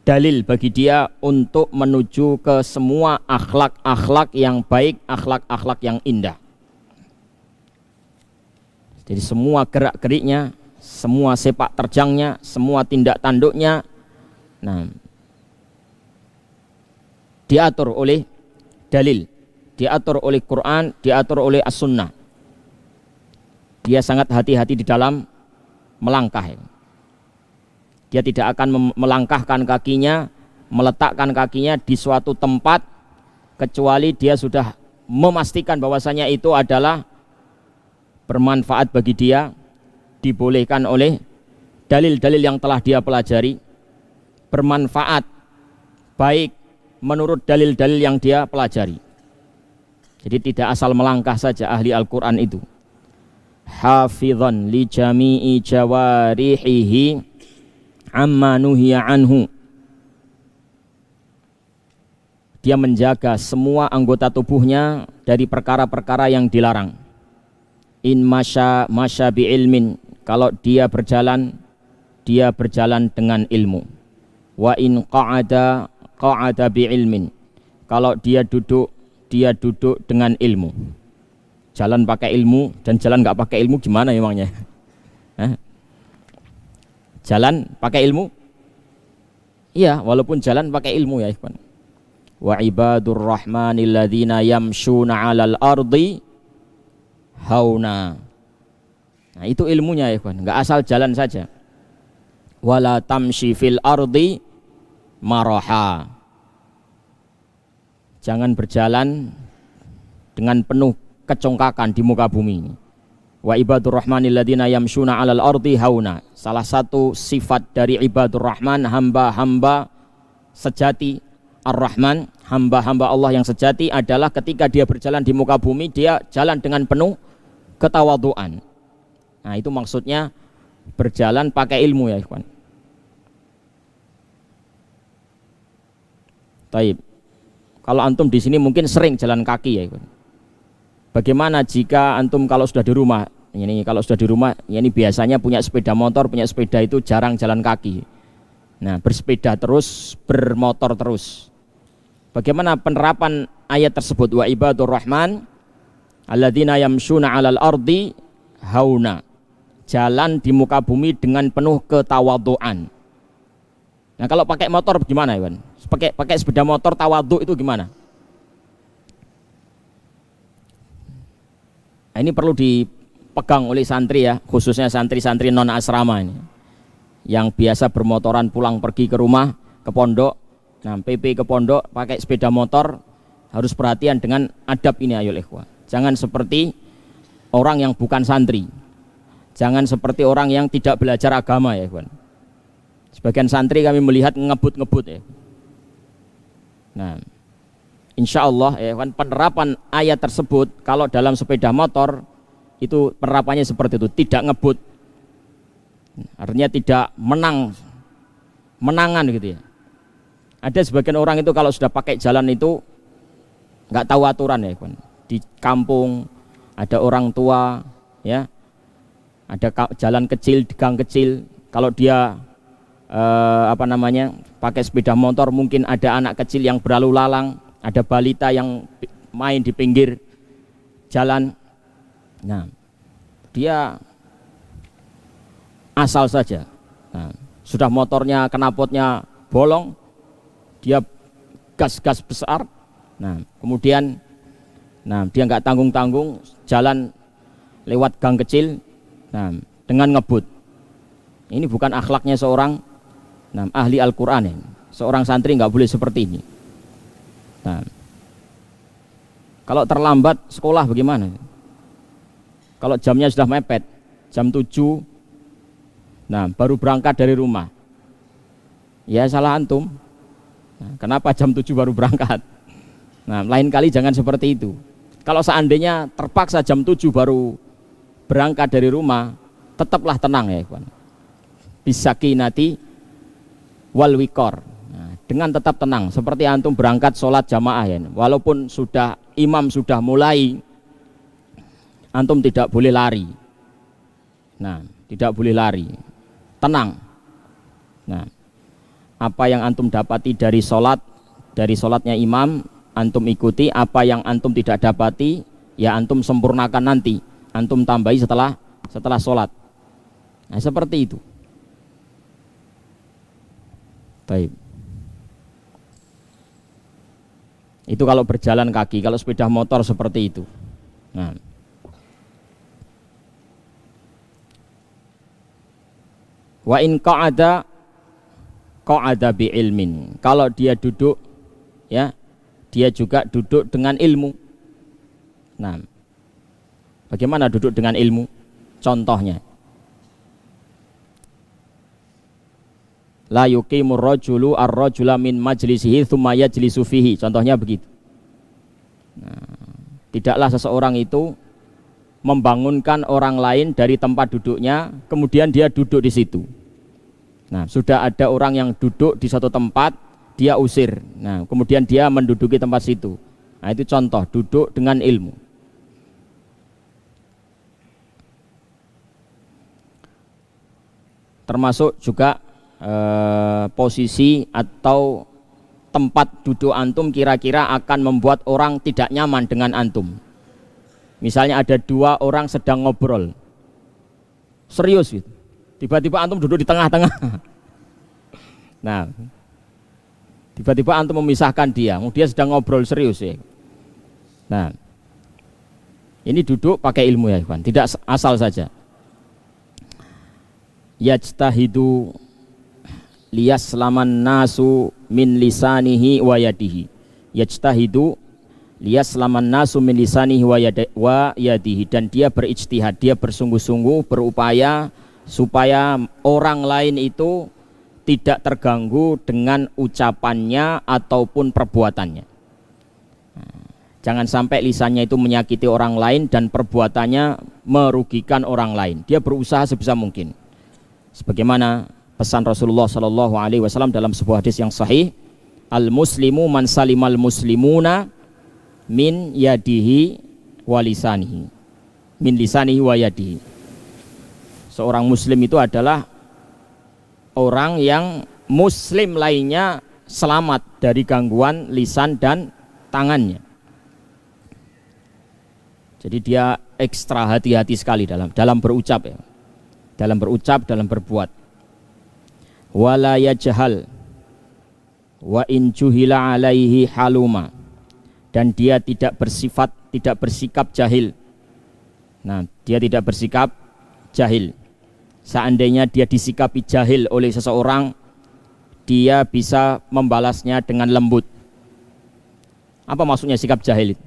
dalil bagi dia untuk menuju ke semua akhlak-akhlak yang baik, akhlak-akhlak yang indah. Jadi semua gerak-geriknya, semua sepak terjangnya, semua tindak tanduknya, diatur oleh dalil, diatur oleh Quran, diatur oleh as-sunnah. Dia sangat hati-hati di dalam melangkah. Dia tidak akan melangkahkan kakinya, meletakkan kakinya di suatu tempat kecuali dia sudah memastikan bahwasanya itu adalah bermanfaat bagi dia, dibolehkan oleh dalil-dalil yang telah dia pelajari, bermanfaat baik menurut dalil-dalil yang dia pelajari. Jadi tidak asal melangkah saja ahli Al-Quran itu. Hafidhan li jami'i jawarihihi amma nuhiya anhu. Dia menjaga semua anggota tubuhnya dari perkara-perkara yang dilarang. In masya bi ilmin, kalau dia berjalan dengan ilmu. Wa in qa'ada bi'ilmin. Kalau dia duduk dengan ilmu. Jalan pakai ilmu dan jalan nggak pakai ilmu gimana emangnya? Jalan pakai ilmu? Iya, walaupun jalan pakai ilmu ya ikhwan. Wa ibadur rahmanil ladzina yamshuna 'alal ardi hauna. Nah, itu ilmunya ya ikhwan, enggak asal jalan saja. Wala tamshi fil ardi maraha. Jangan berjalan dengan penuh kecongkakan di muka bumi. Wa ibadur rahmanil ladzina yamshuna 'alal ardi hauna. Salah satu sifat dari ibadur rahman, hamba-hamba sejati Ar-Rahman, hamba-hamba Allah yang sejati adalah ketika dia berjalan di muka bumi, dia jalan dengan penuh ketawaduan. Nah, itu maksudnya berjalan pakai ilmu ya ikhwan. Taib. Kalau antum di sini mungkin sering jalan kaki ya ikhwan. Bagaimana jika antum kalau sudah di rumah? Ini kalau sudah di rumah, ini biasanya punya sepeda motor, punya sepeda itu jarang jalan kaki. Nah, bersepeda terus, bermotor terus. Bagaimana penerapan ayat tersebut? Wa ibadur rahman alladzina yamshuna 'alal ardi hauna. Jalan di muka bumi dengan penuh ketawaduan. Nah, kalau pakai motor gimana, Iwan? Pakai sepeda motor tawadhu itu gimana? Nah, ini perlu dipegang oleh santri ya, khususnya santri-santri non asrama ini, yang biasa bermotoran pulang pergi ke rumah, ke pondok. Nah, PP ke pondok pakai sepeda motor harus perhatian dengan adab ini ayo ikhwah. Jangan seperti orang yang bukan santri. Jangan seperti orang yang tidak belajar agama ya ikhwan. Sebagian santri kami melihat ngebut-ngebut ya. Nah, insya Allah ya ikhwan, penerapan ayat tersebut kalau dalam sepeda motor itu penerapannya seperti itu, tidak ngebut. Artinya tidak menangan gitu ya. Ada sebagian orang itu kalau sudah pakai jalan itu nggak tahu aturan ya ikhwan. Di kampung ada orang tua ya, ada jalan kecil, di gang kecil, kalau dia pakai sepeda motor, mungkin ada anak kecil yang berlalu lalang, ada balita yang main di pinggir jalan. Nah, dia asal saja. Nah, sudah motornya knalpotnya bolong, dia gas besar. Nah, kemudian dia nggak tanggung-tanggung jalan lewat gang kecil. Nah, dengan ngebut. Ini bukan akhlaknya seorang ahli Al-Quran ini. Seorang santri nggak boleh seperti ini. Nah, kalau terlambat sekolah bagaimana? Kalau jamnya sudah mepet, jam 7, baru berangkat dari rumah, ya salah antum. Nah, kenapa jam 7 baru berangkat? Nah, lain kali jangan seperti itu. Kalau seandainya terpaksa jam 7 baru berangkat dari rumah, tetaplah tenang ya ikhwan. Bisakinati wal wikor. Nah, dengan tetap tenang, seperti antum berangkat sholat jamaah ya. Walaupun imam sudah mulai, antum tidak boleh lari. Nah, tidak boleh lari. Tenang. Nah, apa yang antum dapati dari sholatnya imam, antum ikuti. Apa yang antum tidak dapati, ya antum sempurnakan nanti. Antum tambahi setelah sholat. Nah, seperti itu. Baik. Itu kalau berjalan kaki, kalau sepeda motor seperti itu. Nah, wa in qa'ada bi ilmin. Kalau dia duduk ya, dia juga duduk dengan ilmu. Nah, bagaimana duduk dengan ilmu? Contohnya, la yuqimur rajulu ar-rajula min majlisihi tsumma yajlisu fihi. Contohnya begitu. Nah, tidaklah seseorang itu membangunkan orang lain dari tempat duduknya, kemudian dia duduk di situ. Nah, sudah ada orang yang duduk di suatu tempat, dia usir. Nah, kemudian dia menduduki tempat situ. Nah, itu contoh duduk dengan ilmu. Termasuk juga posisi atau tempat duduk antum kira-kira akan membuat orang tidak nyaman dengan antum. Misalnya ada dua orang sedang ngobrol serius gitu, tiba-tiba antum duduk di tengah-tengah. Nah, tiba-tiba antum memisahkan dia sedang ngobrol serius ya. Nah, ini duduk pakai ilmu ya ikhwan, tidak asal saja. Yajtahidu liyaslaman nasu min lisanihi wa yadihi. Yajtahidu liyaslaman nasu min lisanihi wa yadihi, dan dia berijtihad, dia bersungguh-sungguh berupaya supaya orang lain itu tidak terganggu dengan ucapannya ataupun perbuatannya. Jangan sampai lisannya itu menyakiti orang lain dan perbuatannya merugikan orang lain. Dia berusaha sebisa mungkin. Sebagaimana pesan Rasulullah Shallallahu Alaihi Wasallam dalam sebuah hadis yang sahih, al muslimu man salimal muslimuna min yadihi wa lisanihi, min lisanihi wa yadihi. Seorang muslim itu adalah orang yang muslim lainnya selamat dari gangguan lisan dan tangannya. Jadi dia ekstra hati-hati sekali dalam berucap ya. Dalam berucap, dalam berbuat. Wala yajhal wa in juhila alaihi haluma, dan dia tidak bersikap jahil. Nah, dia tidak bersikap jahil. Seandainya dia disikapi jahil oleh seseorang, dia bisa membalasnya dengan lembut. Apa maksudnya sikap jahil?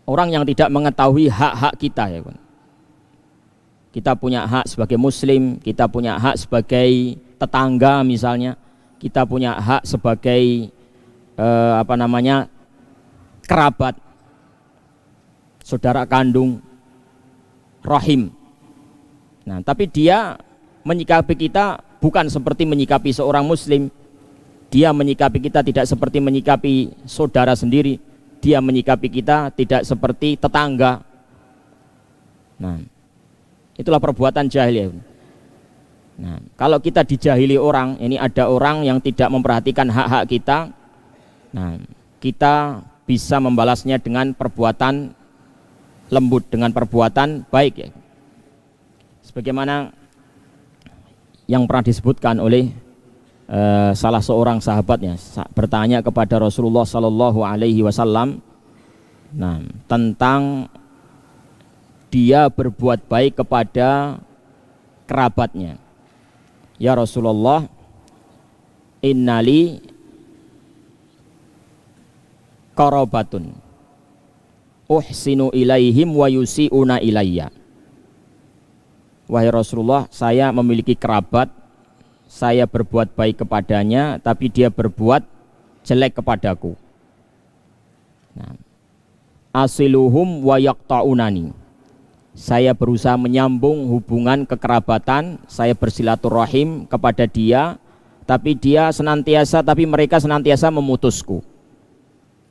Orang yang tidak mengetahui hak-hak kita ya kan. Kita punya hak sebagai muslim, kita punya hak sebagai tetangga misalnya, kita punya hak sebagai kerabat, saudara kandung, rahim. Nah, tapi dia menyikapi kita bukan seperti menyikapi seorang muslim. Dia menyikapi kita tidak seperti menyikapi saudara sendiri. Dia menyikapi kita tidak seperti tetangga. Nah, itulah perbuatan jahil ya. Nah, kalau kita dijahili orang, ini ada orang yang tidak memperhatikan hak-hak kita. Nah, kita bisa membalasnya dengan perbuatan lembut, dengan perbuatan baik ya. Sebagaimana yang pernah disebutkan oleh salah seorang sahabatnya bertanya kepada Rasulullah Sallallahu Alaihi Wasallam, nah, tentang dia berbuat baik kepada kerabatnya. Ya Rasulullah, innali qarabatun uhsinu ilaihim wa yusi'una ilayya. Wahai Rasulullah, saya memiliki kerabat, saya berbuat baik kepadanya, tapi dia berbuat jelek kepadaku. Nah, asiluhum wa yaqta'unani. Saya berusaha menyambung hubungan kekerabatan, saya bersilaturahim kepada dia, tapi mereka senantiasa memutusku.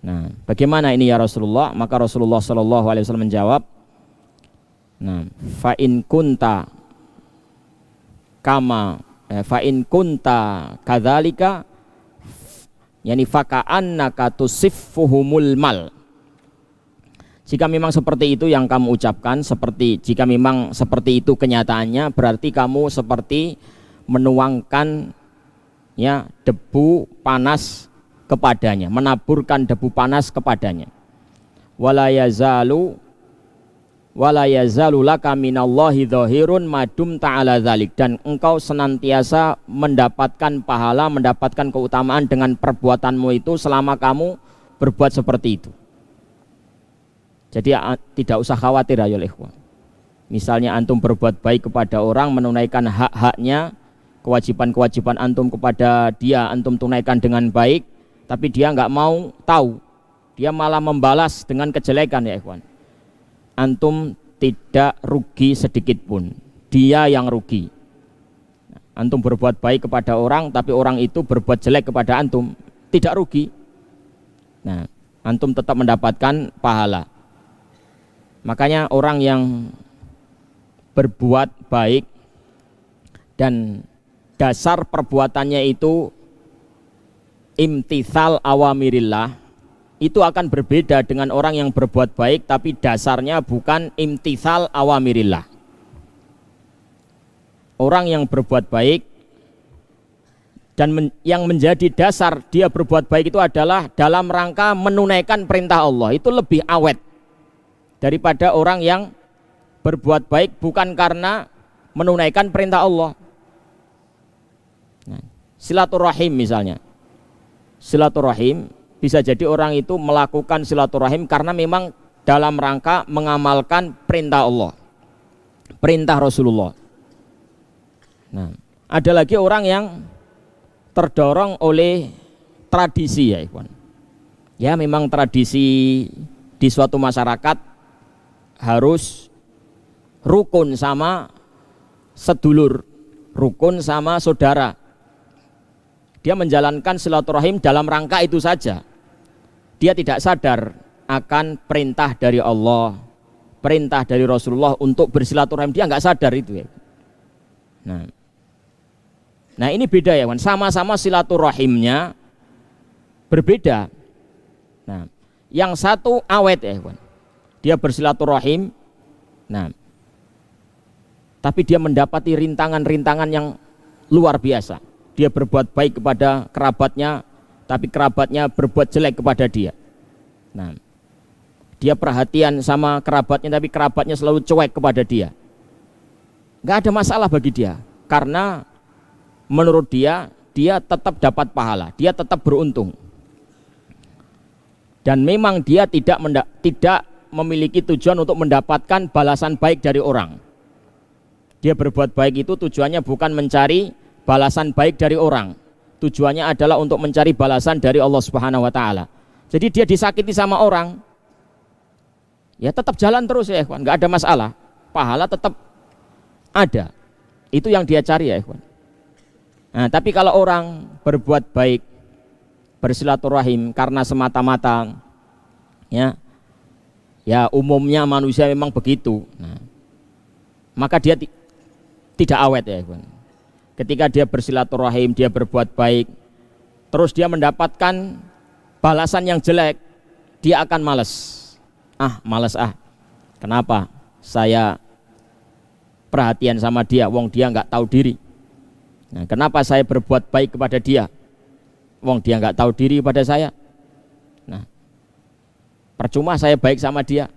Nah, bagaimana ini ya Rasulullah? Maka Rasulullah Shallallahu Alaihi Wasallam menjawab, nah, fa in kunta kadzalika, yani faka'annaka tusiffuhumul mal. Jika memang seperti itu yang kamu ucapkan, jika memang seperti itu kenyataannya, berarti kamu seperti menuangkan ya debu panas kepadanya, menaburkan debu panas kepadanya. Wala yazalu laka minallahi dhahirun madum ta'ala dzalik, dan engkau senantiasa mendapatkan pahala, mendapatkan keutamaan dengan perbuatanmu itu selama kamu berbuat seperti itu. Jadi tidak usah khawatir ya ikhwan. Misalnya antum berbuat baik kepada orang, menunaikan hak-haknya, kewajiban-kewajiban antum kepada dia antum tunaikan dengan baik, tapi dia nggak mau tahu, dia malah membalas dengan kejelekan ya ikhwan. Antum tidak rugi sedikit pun, dia yang rugi. Antum berbuat baik kepada orang, tapi orang itu berbuat jelek kepada antum, tidak rugi. Nah, antum tetap mendapatkan pahala. Makanya orang yang berbuat baik dan dasar perbuatannya itu imtithal awamirillah, itu akan berbeda dengan orang yang berbuat baik tapi dasarnya bukan imtithal awamirillah. Orang yang berbuat baik dan yang menjadi dasar dia berbuat baik itu adalah dalam rangka menunaikan perintah Allah, itu lebih awet daripada orang yang berbuat baik bukan karena menunaikan perintah Allah. Nah, silaturahim misalnya, silaturahim bisa jadi orang itu melakukan silaturahim karena memang dalam rangka mengamalkan perintah Allah, perintah Rasulullah. Nah, ada lagi orang yang terdorong oleh tradisi, ya ikhwan. Ya, memang tradisi di suatu masyarakat harus rukun sama sedulur, rukun sama saudara. Dia menjalankan silaturahim dalam rangka itu saja. Dia tidak sadar akan perintah dari Allah, perintah dari Rasulullah untuk bersilaturahim. Dia nggak sadar itu, ya. Nah ini beda, ya kawan. Sama-sama silaturahimnya berbeda. Nah, yang satu awet, ya kawan. Dia bersilaturahim. Nah, tapi dia mendapati rintangan-rintangan yang luar biasa. Dia berbuat baik kepada kerabatnya, tapi kerabatnya berbuat jelek kepada dia. Nah, dia perhatian sama kerabatnya, tapi kerabatnya selalu cuek kepada dia. Nggak ada masalah bagi dia, karena menurut dia, dia tetap dapat pahala, dia tetap beruntung. Dan memang dia tidak memiliki tujuan untuk mendapatkan balasan baik dari orang. Dia berbuat baik itu tujuannya bukan mencari balasan baik dari orang, tujuannya adalah untuk mencari balasan dari Allah Subhanahu wa Ta'ala. Jadi dia disakiti sama orang, ya tetap jalan terus, ya ikhwan, nggak ada masalah, pahala tetap ada. Itu yang dia cari, ya ikhwan. Nah, tapi kalau orang berbuat baik, bersilaturahim karena semata-mata, ya umumnya manusia memang begitu. Nah, maka dia tidak awet, ya ikhwan. Ketika dia bersilaturahim, dia berbuat baik, terus dia mendapatkan balasan yang jelek, dia akan malas. Malas. Kenapa saya perhatian sama dia, wong dia nggak tahu diri. Nah, kenapa saya berbuat baik kepada dia, wong dia nggak tahu diri pada saya. Nah, percuma saya baik sama dia.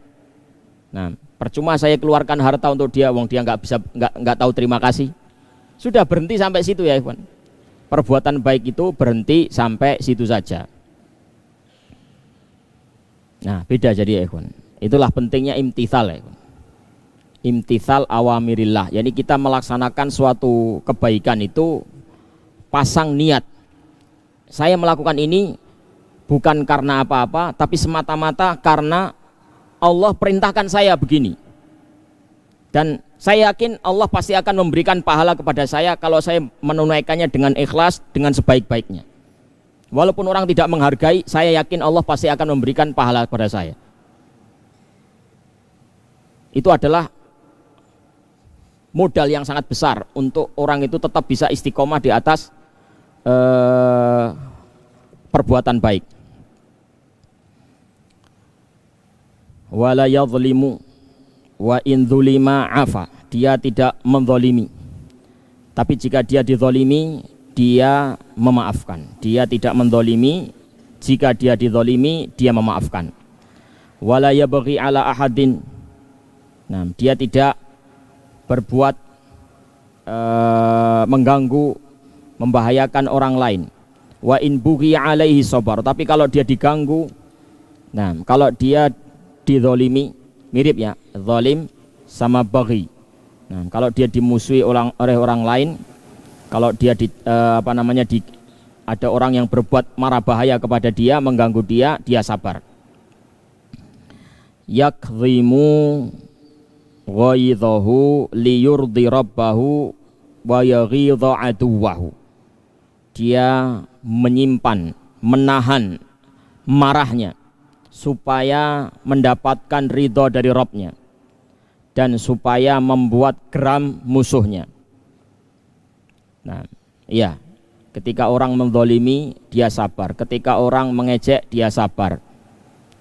Nah, percuma saya keluarkan harta untuk dia, wong dia nggak tahu terima kasih. Sudah berhenti sampai situ, ya ikhwan. Perbuatan baik itu berhenti sampai situ saja. Nah, beda jadi, ya ikhwan. Itulah pentingnya imtithal, ya ikhwan. Imtithal awamirillah. Yani kita melaksanakan suatu kebaikan itu pasang niat. Saya melakukan ini bukan karena apa-apa, tapi semata-mata karena Allah perintahkan saya begini. Dan saya yakin Allah pasti akan memberikan pahala kepada saya kalau saya menunaikannya dengan ikhlas, dengan sebaik-baiknya. Walaupun orang tidak menghargai, saya yakin Allah pasti akan memberikan pahala kepada saya. Itu adalah modal yang sangat besar untuk orang itu tetap bisa istiqomah di atas perbuatan baik. Wala yadhlimu wa in dzulima afa, dia tidak menzalimi, tapi jika dia dizalimi dia memaafkan. Dia tidak menzalimi, jika dia dizalimi dia memaafkan. Wala yabghi ala ahadin, nah, dia tidak berbuat mengganggu, membahayakan orang lain. Wa in bughi alaihi sabar, tapi kalau dia diganggu, nah kalau dia dizalimi, mirip ya, zalim sama baghi. Nah, kalau dia dimusuhi oleh orang lain, kalau dia ada orang yang berbuat marah bahaya kepada dia, mengganggu dia, dia sabar. Yakzimu ghaidhahu liyurdi rabbahu wa yaghidha aduwahu. Dia menyimpan, menahan marahnya supaya mendapatkan ridho dari Rabbnya dan supaya membuat geram musuhnya. Nah, iya. Ketika orang menzalimi dia sabar, ketika orang mengejek dia sabar.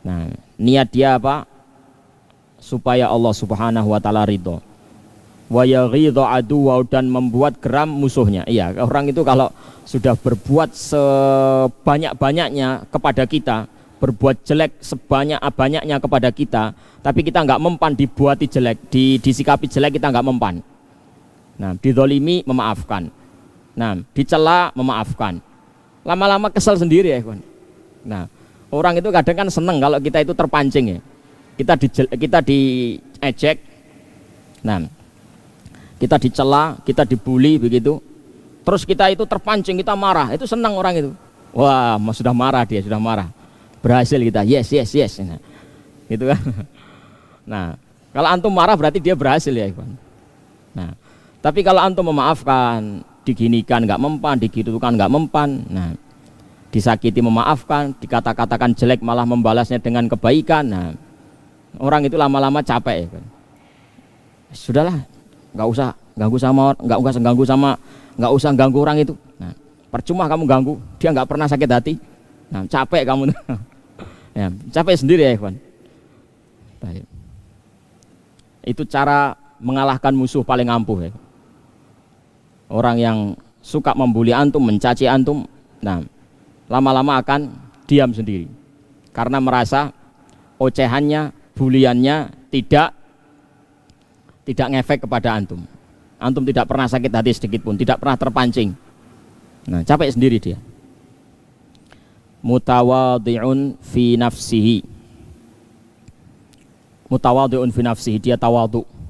Nah, niat dia apa? Supaya Allah Subhanahu wa taala ridho. Wa yaghidha aduwa, dan membuat geram musuhnya. Iya, orang itu kalau sudah berbuat sebanyak-banyaknya kepada kita, berbuat jelek sebanyak-banyaknya kepada kita, tapi kita nggak mempan dibuati jelek, disikapi jelek, kita nggak mempan. Nah, dizalimi memaafkan. Nah, dicela memaafkan. Lama-lama kesel sendiri ya, kawan. Nah, orang itu kadang kan seneng kalau kita itu terpancing ya. Kita diejek. Nah, kita dicela, kita dibully begitu. Terus kita itu terpancing, kita marah. Itu senang orang itu. Wah, sudah marah dia, sudah marah. Berhasil kita. Yes. Nah, gitu kan. Nah, kalau antum marah berarti dia berhasil ya, kawan. Nah, tapi kalau antum memaafkan, diginikan nggak mempan, digitukan nggak mempan, nah, disakiti memaafkan, dikata-katakan jelek malah membalasnya dengan kebaikan, nah, orang itu lama-lama capek ya kan? Sudahlah, nggak usah ganggu orang itu. Nah, percuma kamu ganggu, dia nggak pernah sakit hati. Nah, capek kamu. Ya, capek sendiri ya kawan. Itu cara mengalahkan musuh paling ampuh ya. Orang yang suka membuli antum, mencaci antum, nah, lama-lama akan diam sendiri karena merasa ocehannya, buliannya tidak ngefek kepada antum. Antum tidak pernah sakit hati sedikit pun, tidak pernah terpancing. Nah, capek sendiri dia. Mutawadhi'un fi nafsihi. Mutawadhi'un fi nafsihi, dia tawadhu.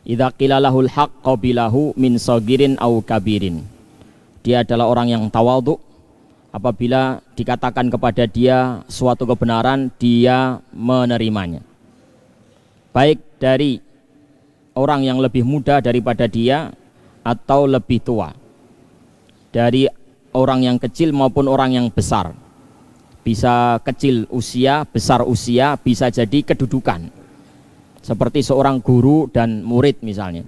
Idza qila lahul haqq qabilahu min sagirin au kabirin. Dia adalah orang yang tawadhu. Apabila dikatakan kepada dia suatu kebenaran, dia menerimanya. Baik dari orang yang lebih muda daripada dia atau lebih tua. Dari orang yang kecil maupun orang yang besar. Bisa kecil usia, besar usia, bisa jadi kedudukan. Seperti seorang guru dan murid misalnya.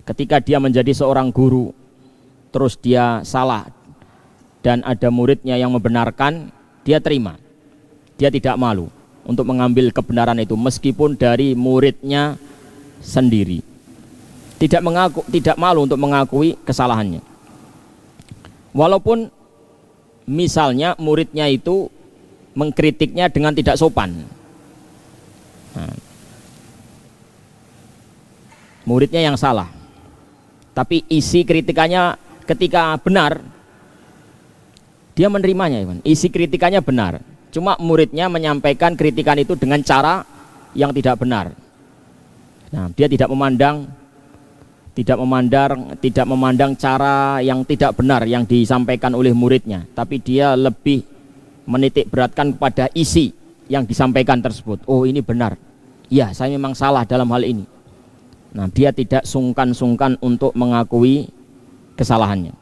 Ketika dia menjadi seorang guru, terus dia salah dan ada muridnya yang membenarkan, dia terima. Dia tidak malu untuk mengambil kebenaran itu meskipun dari muridnya sendiri. Tidak malu untuk mengakui kesalahannya. Walaupun misalnya muridnya itu mengkritiknya dengan tidak sopan. Nah, muridnya yang salah, tapi isi kritikannya ketika benar, dia menerimanya. Isi kritikannya benar, cuma muridnya menyampaikan kritikan itu dengan cara yang tidak benar. Nah, dia tidak memandang cara yang tidak benar yang disampaikan oleh muridnya, tapi dia lebih menitik beratkan kepada isi yang disampaikan tersebut. Oh, ini benar. Ya, saya memang salah dalam hal ini. Nah, dia tidak sungkan-sungkan untuk mengakui kesalahannya.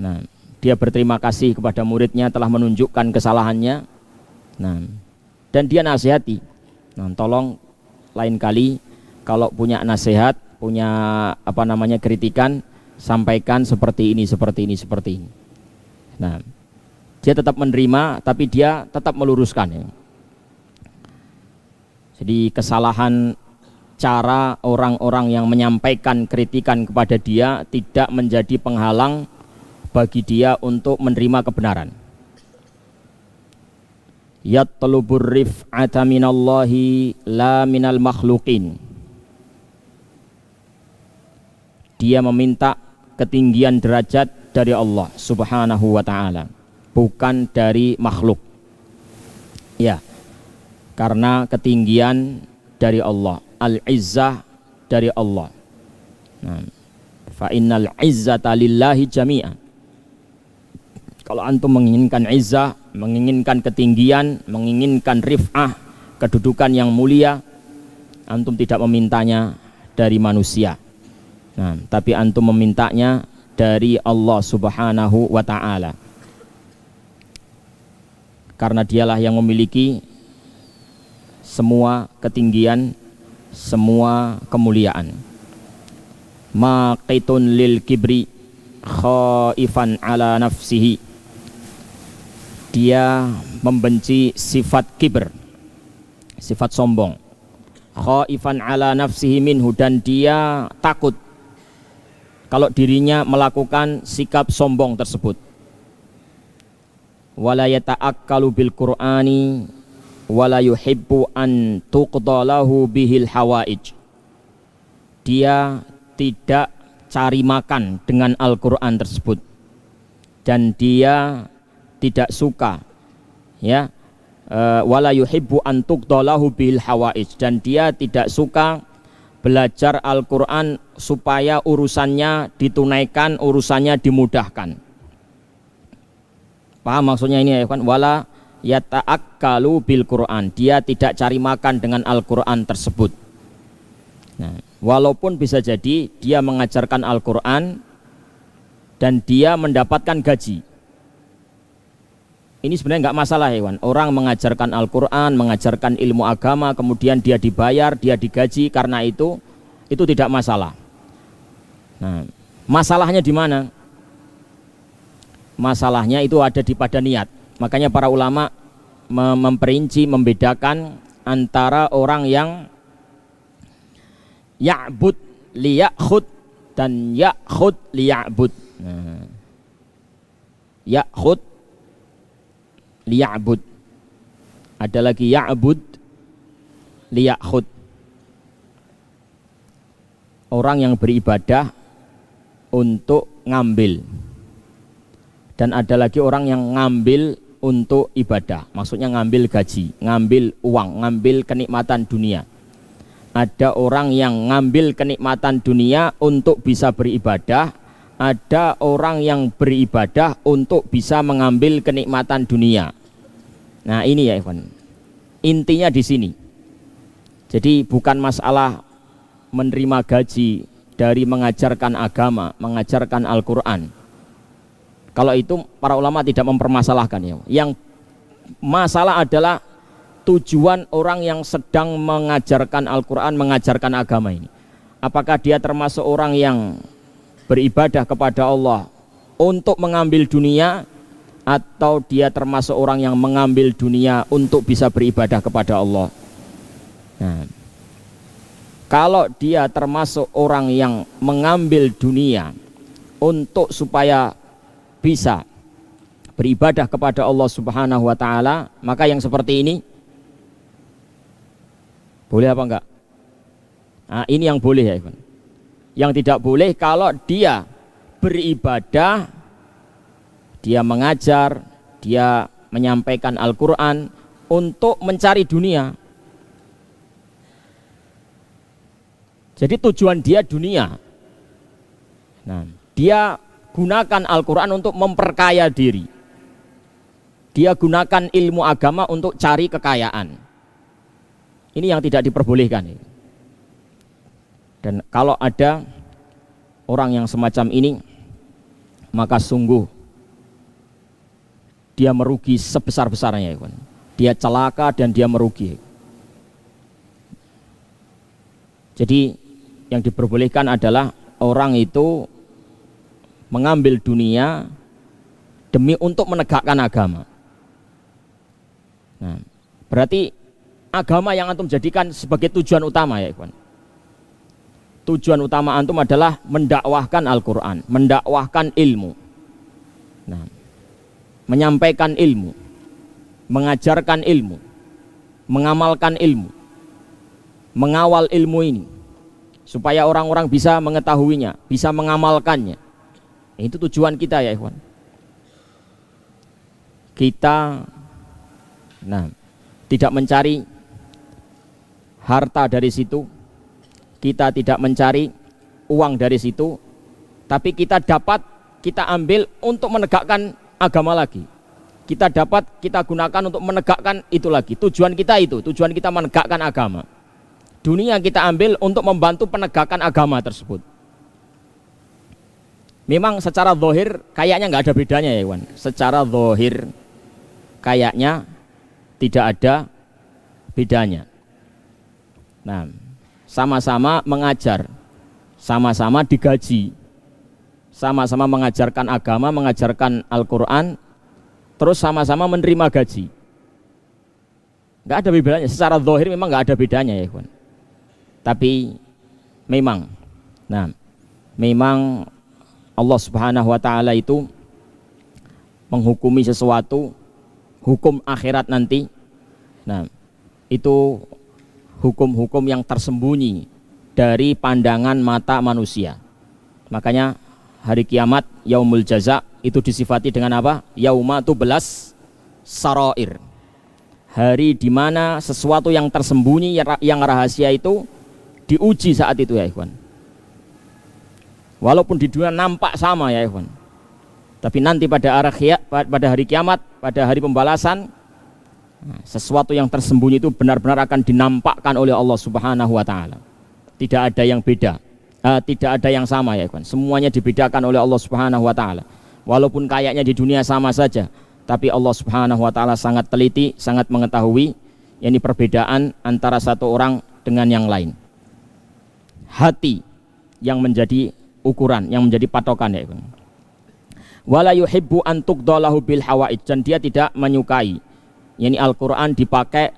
Nah, dia berterima kasih kepada muridnya telah menunjukkan kesalahannya. Nah, dan dia nasihati. Nah, tolong lain kali kalau punya nasihat, punya kritikan, sampaikan seperti ini. Nah, dia tetap menerima, tapi dia tetap meluruskan ya. Jadi kesalahan cara orang-orang yang menyampaikan kritikan kepada dia tidak menjadi penghalang bagi dia untuk menerima kebenaran. Yatlubur rif'ata minallahi la minal makhluqin. Dia meminta ketinggian derajat dari Allah Subhanahu wa ta'ala, bukan dari makhluk. Ya, karena ketinggian dari Allah, al-izzah dari Allah. Nah, fa innal izzata lillahi jami'an. Kalau antum menginginkan izzah, menginginkan ketinggian, menginginkan rif'ah, kedudukan yang mulia, antum tidak memintanya dari manusia. Nah, tapi antum memintanya dari Allah Subhanahu wa ta'ala. Karena dialah yang memiliki semua ketinggian, semua kemuliaan. maqitun lil kibri khaifan ala nafsihi. Dia membenci sifat kibr, sifat sombong. Khaifan ala nafsihi minhu, dan dia takut kalau dirinya melakukan sikap sombong tersebut. Wala yata'akkalu bil Qur'ani wala yuhibbu an tuqdalahu bihil hawaij. Dia tidak cari makan dengan Al-Qur'an tersebut, dan dia tidak suka, ya, wala yuhibbu an tuqdalahu bihil hawaij, dan dia tidak suka belajar Al-Qur'an supaya urusannya ditunaikan, urusannya dimudahkan. Paham maksudnya ini ya kan? Wala yata'akkalu bil Qur'an, dia tidak cari makan dengan Al-Qur'an tersebut. Nah, walaupun bisa jadi dia mengajarkan Al-Qur'an dan dia mendapatkan gaji. Ini sebenarnya nggak masalah ya kan? Orang mengajarkan Al-Qur'an, mengajarkan ilmu agama, kemudian dia dibayar, dia digaji, karena itu tidak masalah. Nah, masalahnya di mana? Masalahnya itu ada pada niat. Makanya para ulama memperinci, membedakan antara orang yang ya'bud liyakhud dan yakhud liya'bud. Nah, yakhud liya'bud, ada lagi ya'bud liyakhud. Orang yang beribadah untuk ngambil, dan ada lagi orang yang ngambil untuk ibadah, maksudnya ngambil gaji, ngambil uang, ngambil kenikmatan dunia. Ada orang yang ngambil kenikmatan dunia untuk bisa beribadah, ada orang yang beribadah untuk bisa mengambil kenikmatan dunia. Nah ini ya Ikhwan, intinya di sini. Jadi bukan masalah menerima gaji dari mengajarkan agama, mengajarkan Al-Quran. Kalau itu para ulama tidak mempermasalahkan ya. Yang masalah adalah tujuan orang yang sedang mengajarkan Al-Quran, mengajarkan agama ini. Apakah dia termasuk orang yang beribadah kepada Allah untuk mengambil dunia, atau dia termasuk orang yang mengambil dunia untuk bisa beribadah kepada Allah? Nah, kalau dia termasuk orang yang mengambil dunia untuk supaya bisa beribadah kepada Allah Subhanahu wa ta'ala, maka yang seperti ini boleh apa enggak? Nah, ini yang boleh ya Ikhwan. Yang tidak boleh kalau dia beribadah, dia mengajar, dia menyampaikan Al-Quran untuk mencari dunia. Jadi tujuan dia dunia. Nah, dia gunakan Al-Quran untuk memperkaya diri. Dia gunakan ilmu agama untuk cari kekayaan. Ini yang tidak diperbolehkan. Dan kalau ada orang yang semacam ini, maka sungguh dia merugi sebesar-besarnya. Dia celaka dan dia merugi. Jadi yang diperbolehkan adalah orang itu mengambil dunia demi untuk menegakkan agama. Nah, berarti agama yang antum jadikan sebagai tujuan utama ya Ikhwan. Tujuan utama antum adalah mendakwahkan Al-Quran, mendakwahkan ilmu. Nah, menyampaikan ilmu, mengajarkan ilmu, mengamalkan ilmu, mengawal ilmu ini supaya orang-orang bisa mengetahuinya, bisa mengamalkannya. Itu tujuan kita ya Ikhwan. Kita tidak mencari harta dari situ, kita tidak mencari uang dari situ, tapi kita ambil untuk menegakkan agama lagi. Kita dapat, kita gunakan untuk menegakkan itu lagi. Tujuan kita itu, tujuan kita menegakkan agama. Dunia kita ambil untuk membantu penegakan agama tersebut. Memang secara zahir kayaknya nggak ada bedanya ya Iwan. Secara zahir kayaknya tidak ada bedanya. Nah, sama-sama mengajar, sama-sama digaji, sama-sama mengajarkan agama, mengajarkan Al-Quran, terus sama-sama menerima gaji. Nggak ada bedanya, secara zahir memang nggak ada bedanya ya ikhwan. Tapi memang, memang Allah Subhanahu wa Ta'ala itu menghukumi sesuatu, hukum akhirat nanti. Itu hukum-hukum yang tersembunyi dari pandangan mata manusia. Makanya hari kiamat, yaumul jaza, itu disifati dengan apa? Yauma tubelas sarair. Hari di mana sesuatu yang tersembunyi, yang rahasia itu diuji saat itu ya ikhwan. Walaupun di dunia nampak sama ya ikhwan, tapi nanti pada hari kiamat, pada hari pembalasan, sesuatu yang tersembunyi itu benar-benar akan dinampakkan oleh Allah Subhanahu wa Ta'ala. Tidak ada yang beda, tidak ada yang sama ya ikhwan. Semuanya dibedakan oleh Allah Subhanahu wa Ta'ala. Walaupun kayaknya di dunia sama saja, tapi Allah Subhanahu wa Ta'ala sangat teliti, sangat mengetahui yakni perbedaan antara satu orang dengan yang lain. Hati yang menjadi ukuran, yang menjadi patokan ya ikhwan. Wala yuhibbu an tuqdalahu bil hawaid, dan dia tidak menyukai yakni Al-Quran dipakai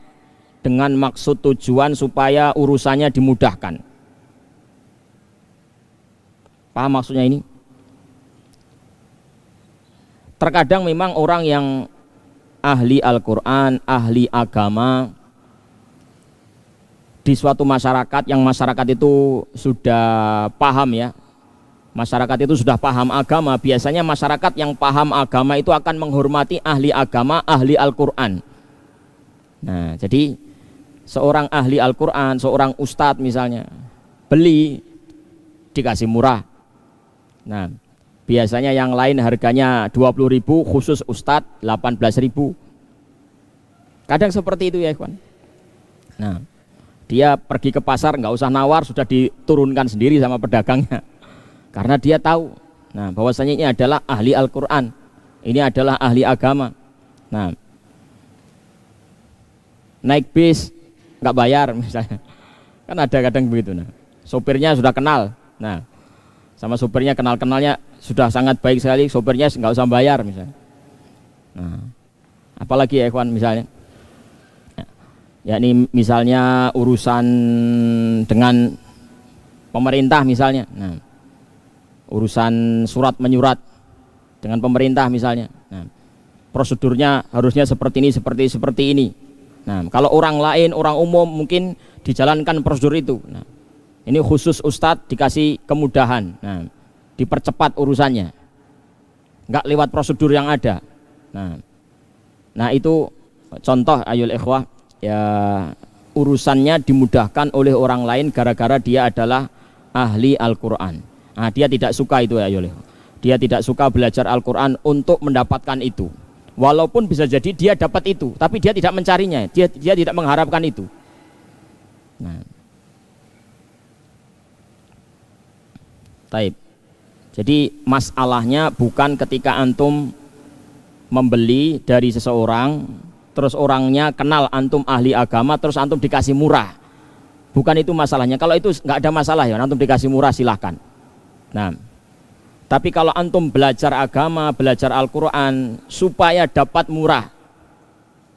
dengan maksud tujuan supaya urusannya dimudahkan. Paham maksudnya ini? Terkadang memang orang yang ahli Al-Quran, ahli agama di suatu masyarakat, yang masyarakat itu sudah paham ya, masyarakat itu sudah paham agama, biasanya masyarakat yang paham agama itu akan menghormati ahli agama, ahli Al-Quran. Nah, jadi seorang ahli Al-Quran, seorang ustadz misalnya, beli dikasih murah. Nah, biasanya yang lain harganya 20.000, khusus ustadz 18.000. Kadang seperti itu ya ikhwan. Nah, dia pergi ke pasar nggak usah nawar, sudah diturunkan sendiri sama pedagangnya. Karena dia tahu, bahwasanya ini adalah ahli Al-Quran, ini adalah ahli agama. Nah, naik bis nggak bayar misalnya, kan ada kadang begitu. Sopirnya sudah kenal, sama sopirnya kenalnya sudah sangat baik sekali, sopirnya nggak usah bayar misalnya. Apalagi ya ikhwan misalnya, yakni misalnya urusan dengan pemerintah misalnya, urusan surat menyurat dengan pemerintah misalnya, prosedurnya harusnya seperti ini. Kalau orang lain, orang umum mungkin dijalankan prosedur itu. Ini khusus ustadz dikasih kemudahan, dipercepat urusannya, nggak lewat prosedur yang ada. Itu contoh ayul ikhwah ya, urusannya dimudahkan oleh orang lain gara-gara dia adalah ahli Al-Quran. Dia tidak suka itu ya ayul ikhwah. Dia tidak suka belajar Al-Quran untuk mendapatkan itu. Walaupun bisa jadi dia dapat itu, tapi dia tidak mencarinya, dia tidak mengharapkan itu. Taib. Jadi masalahnya bukan ketika antum membeli dari seseorang, terus orangnya kenal antum ahli agama, terus antum dikasih murah. Bukan itu masalahnya. Kalau itu nggak ada masalah ya, antum dikasih murah silahkan. Tapi kalau antum belajar agama, belajar Al-Quran supaya dapat murah,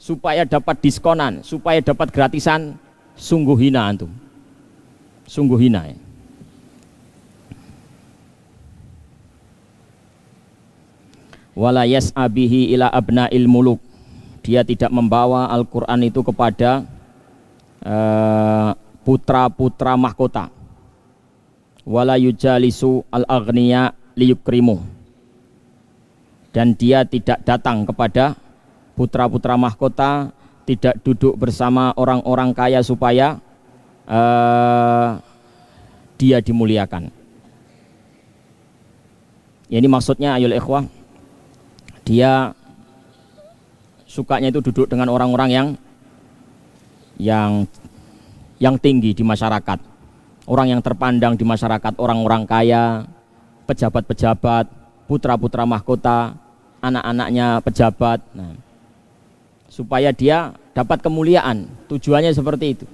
supaya dapat diskonan, supaya dapat gratisan, sungguh hina antum. Sungguh hina ya. Wala yas'abihi ila abna'il muluk. Dia tidak membawa Al-Quran itu kepada putra-putra mahkota. Wala yujalisu al-aghniya liyukrimu, dan dia tidak datang kepada putra-putra mahkota, tidak duduk bersama orang-orang kaya supaya dia dimuliakan. Ini maksudnya ayol ikhwah, dia sukanya itu duduk dengan orang-orang yang tinggi di masyarakat, orang yang terpandang di masyarakat, orang-orang kaya, pejabat-pejabat, putra-putra mahkota, anak-anaknya pejabat, supaya dia dapat kemuliaan. Tujuannya seperti itu.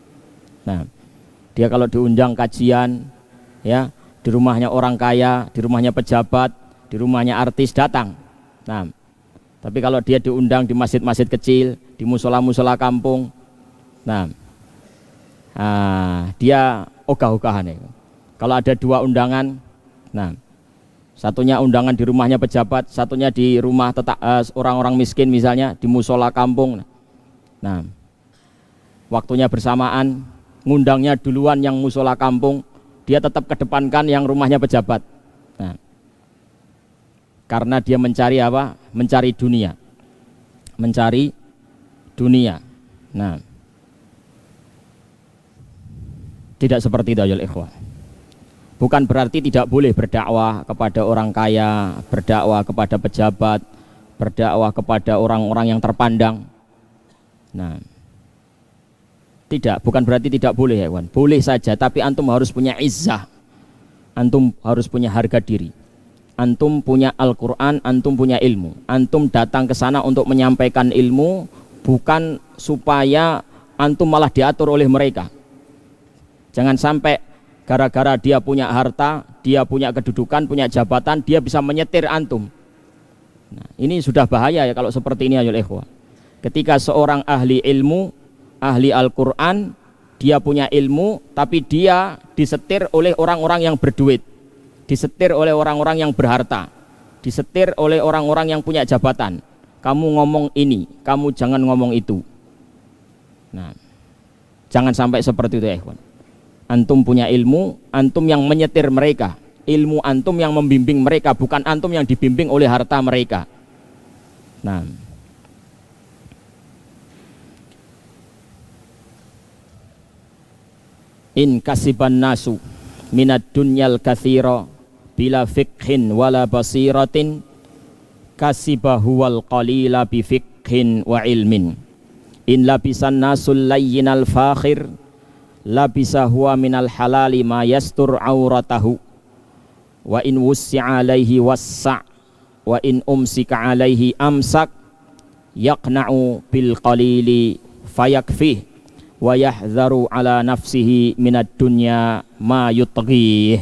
Dia kalau diundang kajian, ya, di rumahnya orang kaya, di rumahnya pejabat, di rumahnya artis datang. Nah, tapi kalau dia diundang di masjid-masjid kecil, di musola-musola kampung, nah, dia ogah-ogahan. Kalau ada 2 undangan, nah, satunya undangan di rumahnya pejabat, satunya di rumah orang-orang miskin misalnya, di musola kampung. Nah, waktunya bersamaan, ngundangnya duluan yang musola kampung, dia tetap kedepankan yang rumahnya pejabat. Nah, karena dia mencari apa? Mencari dunia. Mencari dunia. Nah, tidak seperti itu ya ikhwah. Bukan berarti tidak boleh berdakwah kepada orang kaya, berdakwah kepada pejabat, berdakwah kepada orang-orang yang terpandang. Nah, tidak, bukan berarti tidak boleh ya kawan. Boleh saja, tapi antum harus punya izzah. Antum harus punya harga diri. Antum punya Al-Quran, antum punya ilmu. Antum datang ke sana untuk menyampaikan ilmu, bukan supaya antum malah diatur oleh mereka. Jangan sampai gara-gara dia punya harta, dia punya kedudukan, punya jabatan, dia bisa menyetir antum. Nah, ini sudah bahaya ya kalau seperti ini ya ikhwah. Ketika seorang ahli ilmu, ahli Al-Quran, dia punya ilmu, tapi dia disetir oleh orang-orang yang berduit, disetir oleh orang-orang yang berharta, disetir oleh orang-orang yang punya jabatan. Kamu ngomong ini, kamu jangan ngomong itu. Nah, jangan sampai seperti itu ya ikhwan. Antum punya ilmu, antum yang menyetir mereka. Ilmu antum yang membimbing mereka, bukan antum yang dibimbing oleh harta mereka. Nah, in kasiban nasu minad dunyal katsira bila fiqhin wala basiratin kasibahu wal qalila bi fiqhin wa ilmin. In labisan nasul layyinal fakhir labisa huwa minal halali ma yastur auratahu wa in wussi'a alaihi wassa' wa in umsika alaihi amsak yaqna'u bil qalili fayakfih wa yahdharu ala nafsihi minad dunya ma yutghih.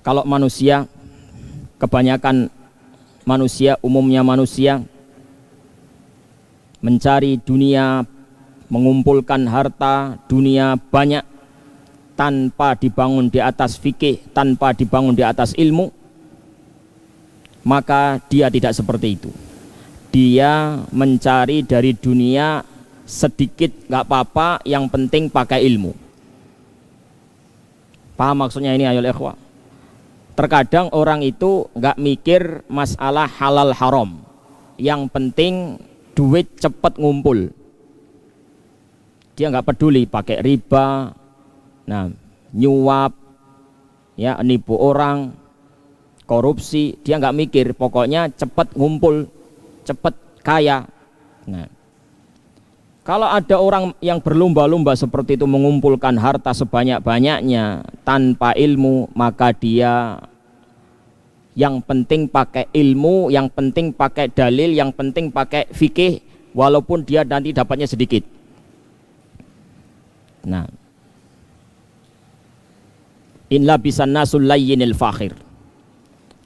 Kalau manusia, kebanyakan manusia, umumnya manusia mencari dunia, mengumpulkan harta dunia banyak tanpa dibangun di atas fikih, tanpa dibangun di atas ilmu, maka dia tidak seperti itu. Dia mencari dari dunia sedikit nggak apa-apa, yang penting pakai ilmu. Paham maksudnya ini ayo ikhwah? Terkadang orang itu nggak mikir masalah halal haram, yang penting duit cepat ngumpul. Dia nggak peduli pakai riba, nah, nyuap, ya, nipu orang, korupsi, dia nggak mikir, pokoknya cepat ngumpul, cepat kaya. Nah, kalau ada orang yang berlomba-lomba seperti itu mengumpulkan harta sebanyak-banyaknya tanpa ilmu, maka dia yang penting pakai ilmu, yang penting pakai dalil, yang penting pakai fikih, walaupun dia nanti dapatnya sedikit. Nah, in labisan nasul layyinil fakhir.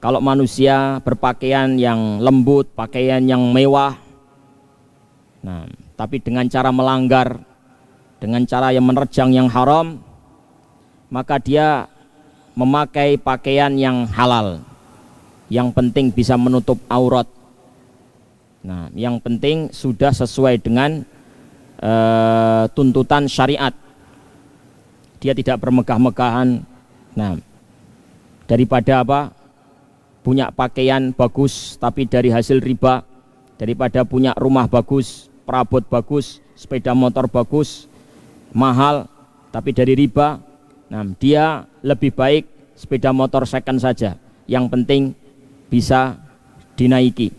Kalau manusia berpakaian yang lembut, pakaian yang mewah, nah, tapi dengan cara melanggar, dengan cara yang menerjang yang haram, maka dia memakai pakaian yang halal, yang penting bisa menutup aurat. Nah, yang penting sudah sesuai dengan tuntutan syariat. Dia tidak bermegah-megahan. Nah, daripada apa? Punya pakaian bagus tapi dari hasil riba, daripada punya rumah bagus, perabot bagus, sepeda motor bagus, mahal tapi dari riba. Nah, dia lebih baik sepeda motor second saja, yang penting bisa dinaiki,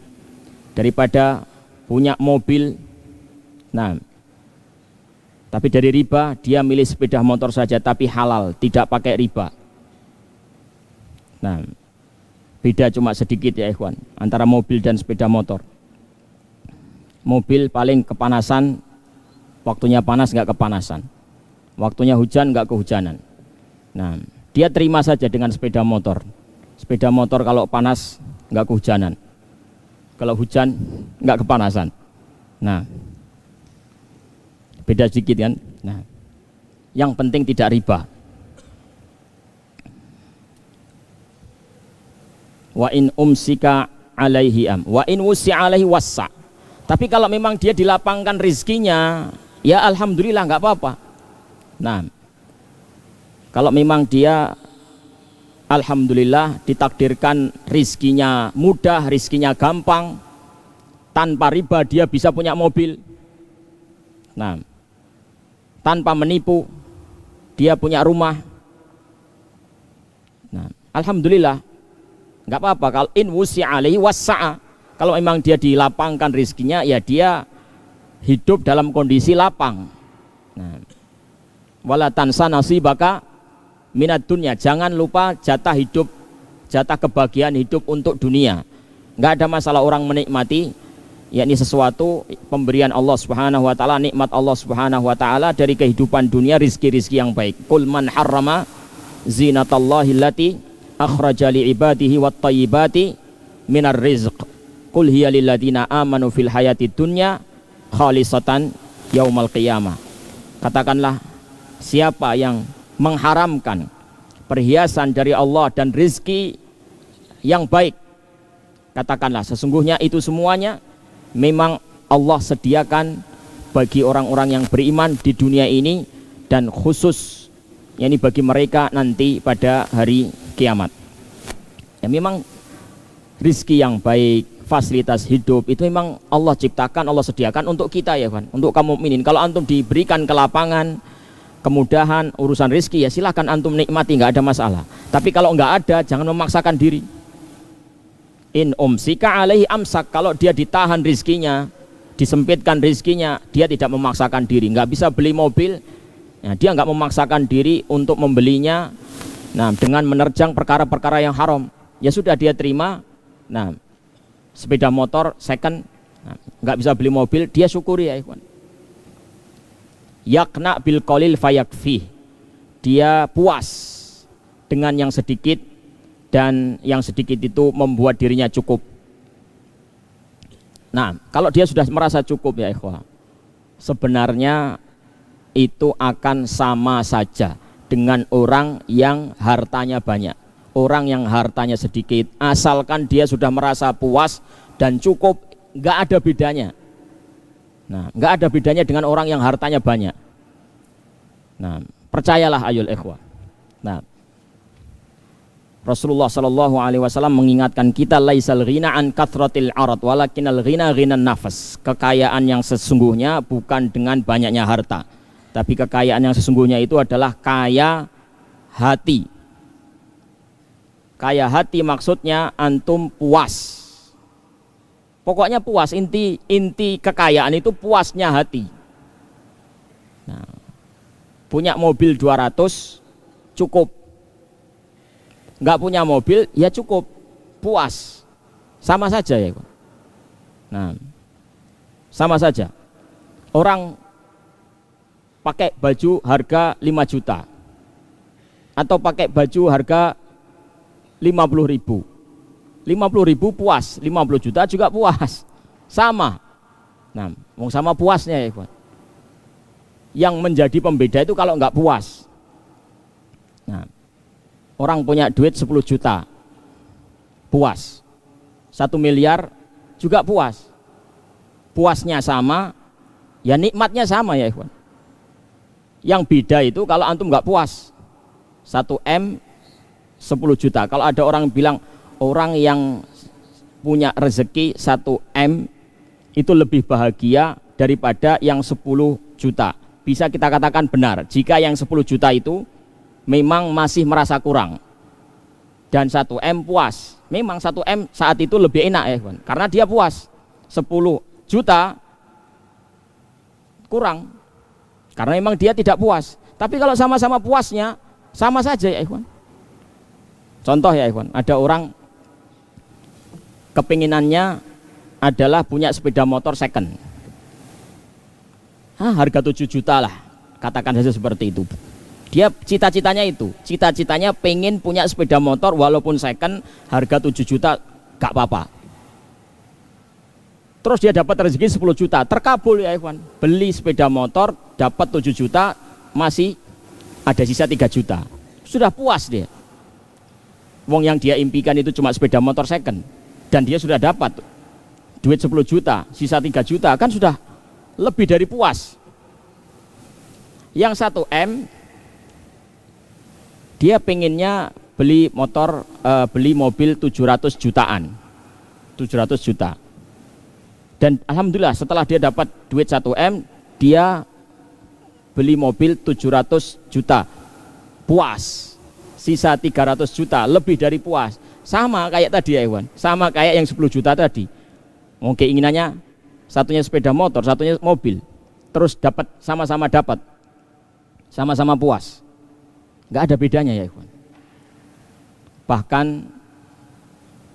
daripada punya mobil, nah, tapi dari riba. Dia milih sepeda motor saja tapi halal, tidak pakai riba. Nah, beda cuma sedikit ya ikhwan antara mobil dan sepeda motor. Mobil paling kepanasan, waktunya panas nggak kepanasan, waktunya hujan nggak kehujanan. Nah, dia terima saja dengan sepeda motor. Sepeda motor kalau panas nggak kehujanan, kalau hujan nggak kepanasan. Nah, beda sedikit kan. Nah, yang penting tidak riba. Wa in umsika alaihi wa in wusi alaihi wassa. Tapi kalau memang dia dilapangkan rizkinya, ya alhamdulillah nggak apa-apa. Nah, kalau memang dia alhamdulillah ditakdirkan rizkinya mudah, rizkinya gampang, tanpa riba dia bisa punya mobil. Nah, tanpa menipu dia punya rumah. Nah, alhamdulillah nggak apa-apa. Kalau in wusi alaihi wassa'a, kalau memang dia dilapangkan rizkinya, ya dia hidup dalam kondisi lapang. Nah, wala tansa nasibaka minad dunya, jangan lupa jatah hidup, jatah kebahagiaan hidup untuk dunia. Nggak ada masalah orang menikmati, yakni sesuatu pemberian Allah Subhanahu wa taala, nikmat Allah Subhanahu wa taala dari kehidupan dunia, rizki-rizki yang baik. Qul man harrama zinatallahi allati akhraja li ibadihi wat thayyibati minar rizq. Qul hiya lil ladzina amanu fil hayati dunya khalisatan yaumal qiyamah. Katakanlah, siapa yang mengharamkan perhiasan dari Allah dan rizki yang baik, katakanlah sesungguhnya itu semuanya memang Allah sediakan bagi orang-orang yang beriman di dunia ini, dan khusus yakni bagi mereka nanti pada hari kiamat. Ya memang rizki yang baik, fasilitas hidup itu memang Allah ciptakan, Allah sediakan untuk kita ya kan, untuk kaum mukminin. Kalau antum diberikan kelapangan, kemudahan urusan rizki, ya silahkan antum nikmati, nggak ada masalah. Tapi kalau nggak ada, jangan memaksakan diri. In umsika alaihi amsak, kalau dia ditahan rizkinya, disempitkan rizkinya, dia tidak memaksakan diri. Nggak bisa beli mobil, ya, dia nggak memaksakan diri untuk membelinya. Nah, dengan menerjang perkara-perkara yang haram, ya sudah dia terima. Nah, sepeda motor second, nah, nggak bisa beli mobil, dia syukuri ya ikhwan. Yakna bil qalil fayakfi, dia puas dengan yang sedikit, dan yang sedikit itu membuat dirinya cukup. Nah, kalau dia sudah merasa cukup ya ikhwan, sebenarnya itu akan sama saja dengan orang yang hartanya banyak. Orang yang hartanya sedikit, asalkan dia sudah merasa puas dan cukup, nggak ada bedanya. Nah, nggak ada bedanya dengan orang yang hartanya banyak. Nah, percayalah ayul ikhwah. Nah, Rasulullah Shallallahu Alaihi Wasallam mengingatkan kita, laisal ghina an kathratil arad, walakinal ghina ghinan nafas. Kekayaan yang sesungguhnya bukan dengan banyaknya harta, tapi kekayaan yang sesungguhnya itu adalah kaya hati. Kaya hati maksudnya antum puas. Pokoknya puas, inti kekayaan itu puasnya hati. Nah, punya mobil 200 cukup. Nggak punya mobil ya cukup, puas. Sama saja ya. Nah, sama saja. Orang pakai baju harga 5 juta atau pakai baju harga 50.000. 50.000 puas, 50 juta juga puas. Sama. Nah, mau sama puasnya ya, Ikhwan. Yang menjadi pembeda itu kalau nggak puas. Nah, orang punya duit 10 juta puas. 1 miliar juga puas. Puasnya sama, ya nikmatnya sama ya, Ikhwan. Yang beda itu kalau antum nggak puas. 1 M 10 juta. Kalau ada orang bilang orang yang punya rezeki 1 M itu lebih bahagia daripada yang 10 juta. Bisa kita katakan benar jika yang 10 juta itu memang masih merasa kurang dan 1 M puas. Memang 1 M saat itu lebih enak ya, karena dia puas. 10 juta kurang karena memang dia tidak puas. Tapi kalau sama-sama puasnya sama saja ya ikhwan. Contoh ya ikhwan, ada orang kepinginannya adalah punya sepeda motor second. Harga 7 juta lah, katakan saja seperti itu. Dia cita-citanya itu, cita-citanya pengen punya sepeda motor walaupun second harga 7 juta gak apa-apa. Terus dia dapat rezeki 10 juta, terkabul ya ikhwan. Beli sepeda motor dapat 7 juta, masih ada sisa 3 juta. Sudah puas dia. Wong yang dia impikan itu cuma sepeda motor second, dan dia sudah dapat duit 10 juta, sisa 3 juta, kan sudah lebih dari puas. Yang 1M dia pengennya beli motor, beli mobil 700 jutaan, 700 juta. Dan alhamdulillah setelah dia dapat duit 1M, dia beli mobil 700 juta, puas. Sisa 300 juta, lebih dari puas. Sama kayak tadi ya Iwan, sama kayak yang 10 juta tadi. Mau keinginannya satunya sepeda motor, satunya mobil, terus dapat, sama-sama dapat, sama-sama puas. Nggak ada bedanya ya ikhwan. Bahkan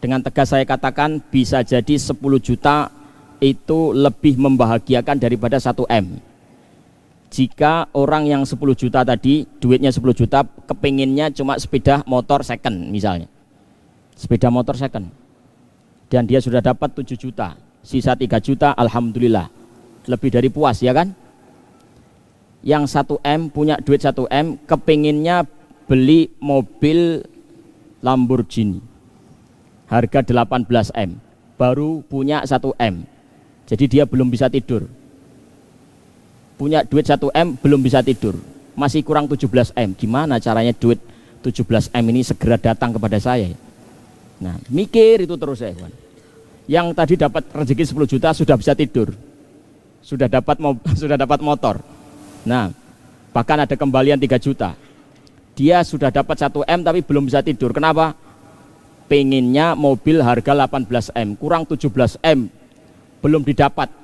dengan tegas saya katakan bisa jadi 10 juta itu lebih membahagiakan daripada 1M. Jika orang yang 10 juta tadi duitnya 10 juta kepinginnya cuma sepeda motor second misalnya, sepeda motor second, dan dia sudah dapat 7 juta, sisa 3 juta, alhamdulillah lebih dari puas ya kan. Yang 1M punya duit 1M kepinginnya beli mobil Lamborghini harga 18M, baru punya 1M, jadi dia belum bisa tidur. Punya duit 1M belum bisa tidur, masih kurang 17M. Gimana caranya duit 17M ini segera datang kepada saya? Nah, mikir itu terus ya kawan. Yang tadi dapat rezeki 10 juta sudah bisa tidur, sudah dapat motor. Nah, bahkan ada kembalian 3 juta. Dia sudah dapat 1M tapi belum bisa tidur. Kenapa? Pengennya mobil harga 18M, kurang 17M, belum didapat.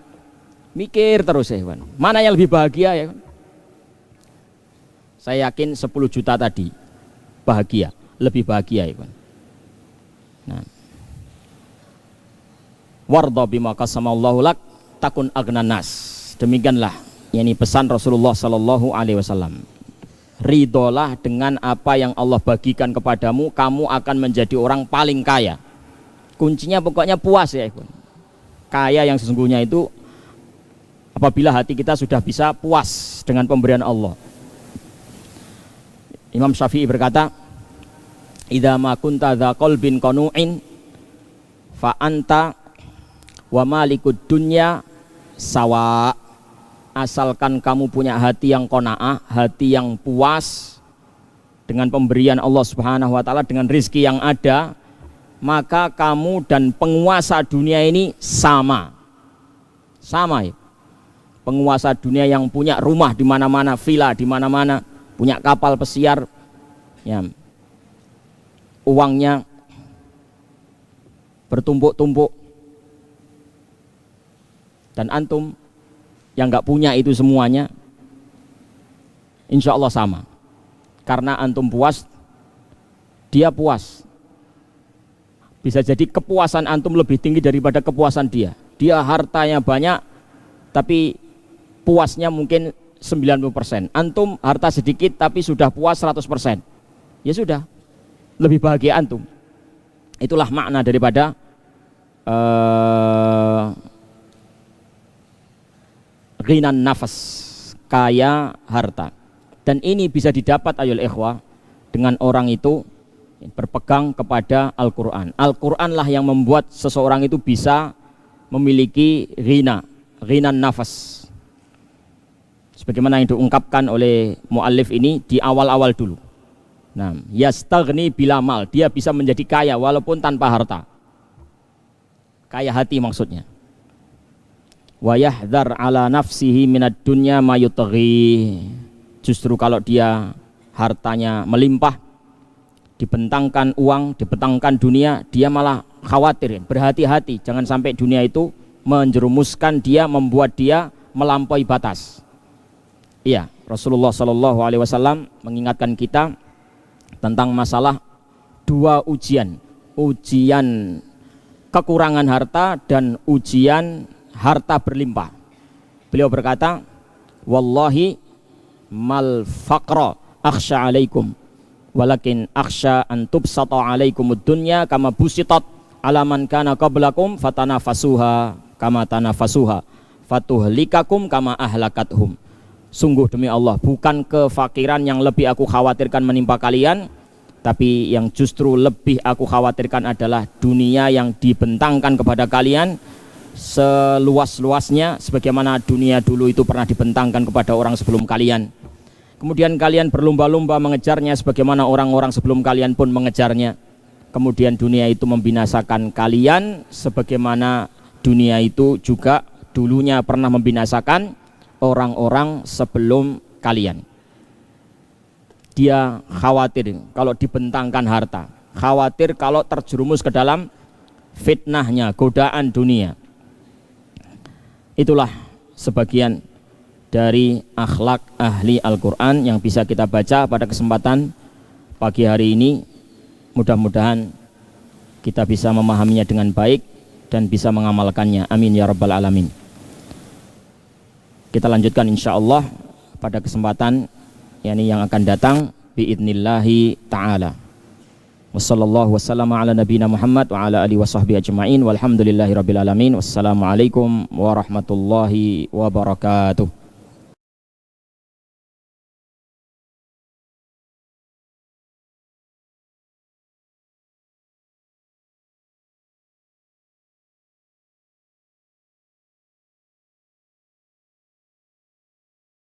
Mikir terus ya kawan. Mana yang lebih bahagia ya kawan? Saya yakin 10 juta tadi bahagia, lebih bahagia ya kawan. Nah, warda bima qasamallahu lak takun agnan nas. Demikianlah ini pesan Rasulullah sallallahu alaihi wasallam. Ridolah dengan apa yang Allah bagikan kepadamu, kamu akan menjadi orang paling kaya. Kuncinya pokoknya puas ya ikhwan. Kaya yang sesungguhnya itu apabila hati kita sudah bisa puas dengan pemberian Allah. Imam Syafi'i berkata, idza ma kunta dza qalbin qanu'in fa anta wa malikud dunya sawa. Asalkan kamu punya hati yang qanaah, hati yang puas dengan pemberian Allah Subhanahu wa taala, dengan rizki yang ada, maka kamu dan penguasa dunia ini sama. Sama ya. Penguasa dunia yang punya rumah di mana-mana, villa di mana-mana, punya kapal pesiar, ya, uangnya bertumpuk-tumpuk, dan antum yang nggak punya itu semuanya, insya Allah sama. Karena antum puas, dia puas. Bisa jadi kepuasan antum lebih tinggi daripada kepuasan dia. Dia hartanya banyak, tapi puasnya mungkin 90%. Antum harta sedikit, tapi sudah puas 100%. Ya sudah, lebih bahagia antum. Itulah makna daripada ghinan nafas, kaya harta. Dan ini bisa didapat ayol ikhwah dengan orang itu berpegang kepada Al-Quran. Al-Quranlah yang membuat seseorang itu bisa memiliki ghinan nafas, sebagaimana yang diungkapkan oleh muallif ini di awal-awal dulu. Nah, yastaghni bila mal, dia bisa menjadi kaya walaupun tanpa harta. Kaya hati maksudnya. Wa yahdhar ala nafsihi minad dunya ma yutghi. Justru kalau dia hartanya melimpah, dibentangkan uang, dibentangkan dunia, dia malah khawatir, berhati-hati jangan sampai dunia itu menjerumuskan dia, membuat dia melampaui batas. Iya, Rasulullah Shallallahu Alaihi Wasallam mengingatkan kita tentang masalah dua ujian, ujian kekurangan harta dan ujian harta berlimpah. Beliau berkata, wallahi mal faqra akhsha alaikum walakin akhsha an tubsata alaikumud dunya kama busitat ala man kana qablakum fatanafasuha kama tanafasuha fatuhlikakum kama ahlakathum. Sungguh demi Allah, bukan kefakiran yang lebih aku khawatirkan menimpa kalian, tapi yang justru lebih aku khawatirkan adalah dunia yang dibentangkan kepada kalian seluas-luasnya sebagaimana dunia dulu itu pernah dibentangkan kepada orang sebelum kalian. Kemudian kalian berlomba-lomba mengejarnya sebagaimana orang-orang sebelum kalian pun mengejarnya. Kemudian dunia itu membinasakan kalian sebagaimana dunia itu juga dulunya pernah membinasakan orang-orang sebelum kalian. Dia khawatir kalau dibentangkan harta, khawatir kalau terjerumus ke dalam fitnahnya, godaan dunia. Itulah sebagian dari akhlak ahli Al-Quran yang bisa kita baca pada kesempatan pagi hari ini. Mudah-mudahan kita bisa memahaminya dengan baik dan bisa mengamalkannya. Amin ya rabbal alamin. Kita lanjutkan insyaallah pada kesempatan yang akan datang biidnillahi ta'ala. Wassallallahu wassalamu ala nabiyina Muhammad wa ala alihi washabbihi ajma'in walhamdulillahi rabbil alamin. Wassalamualaikum warahmatullahi wabarakatuh.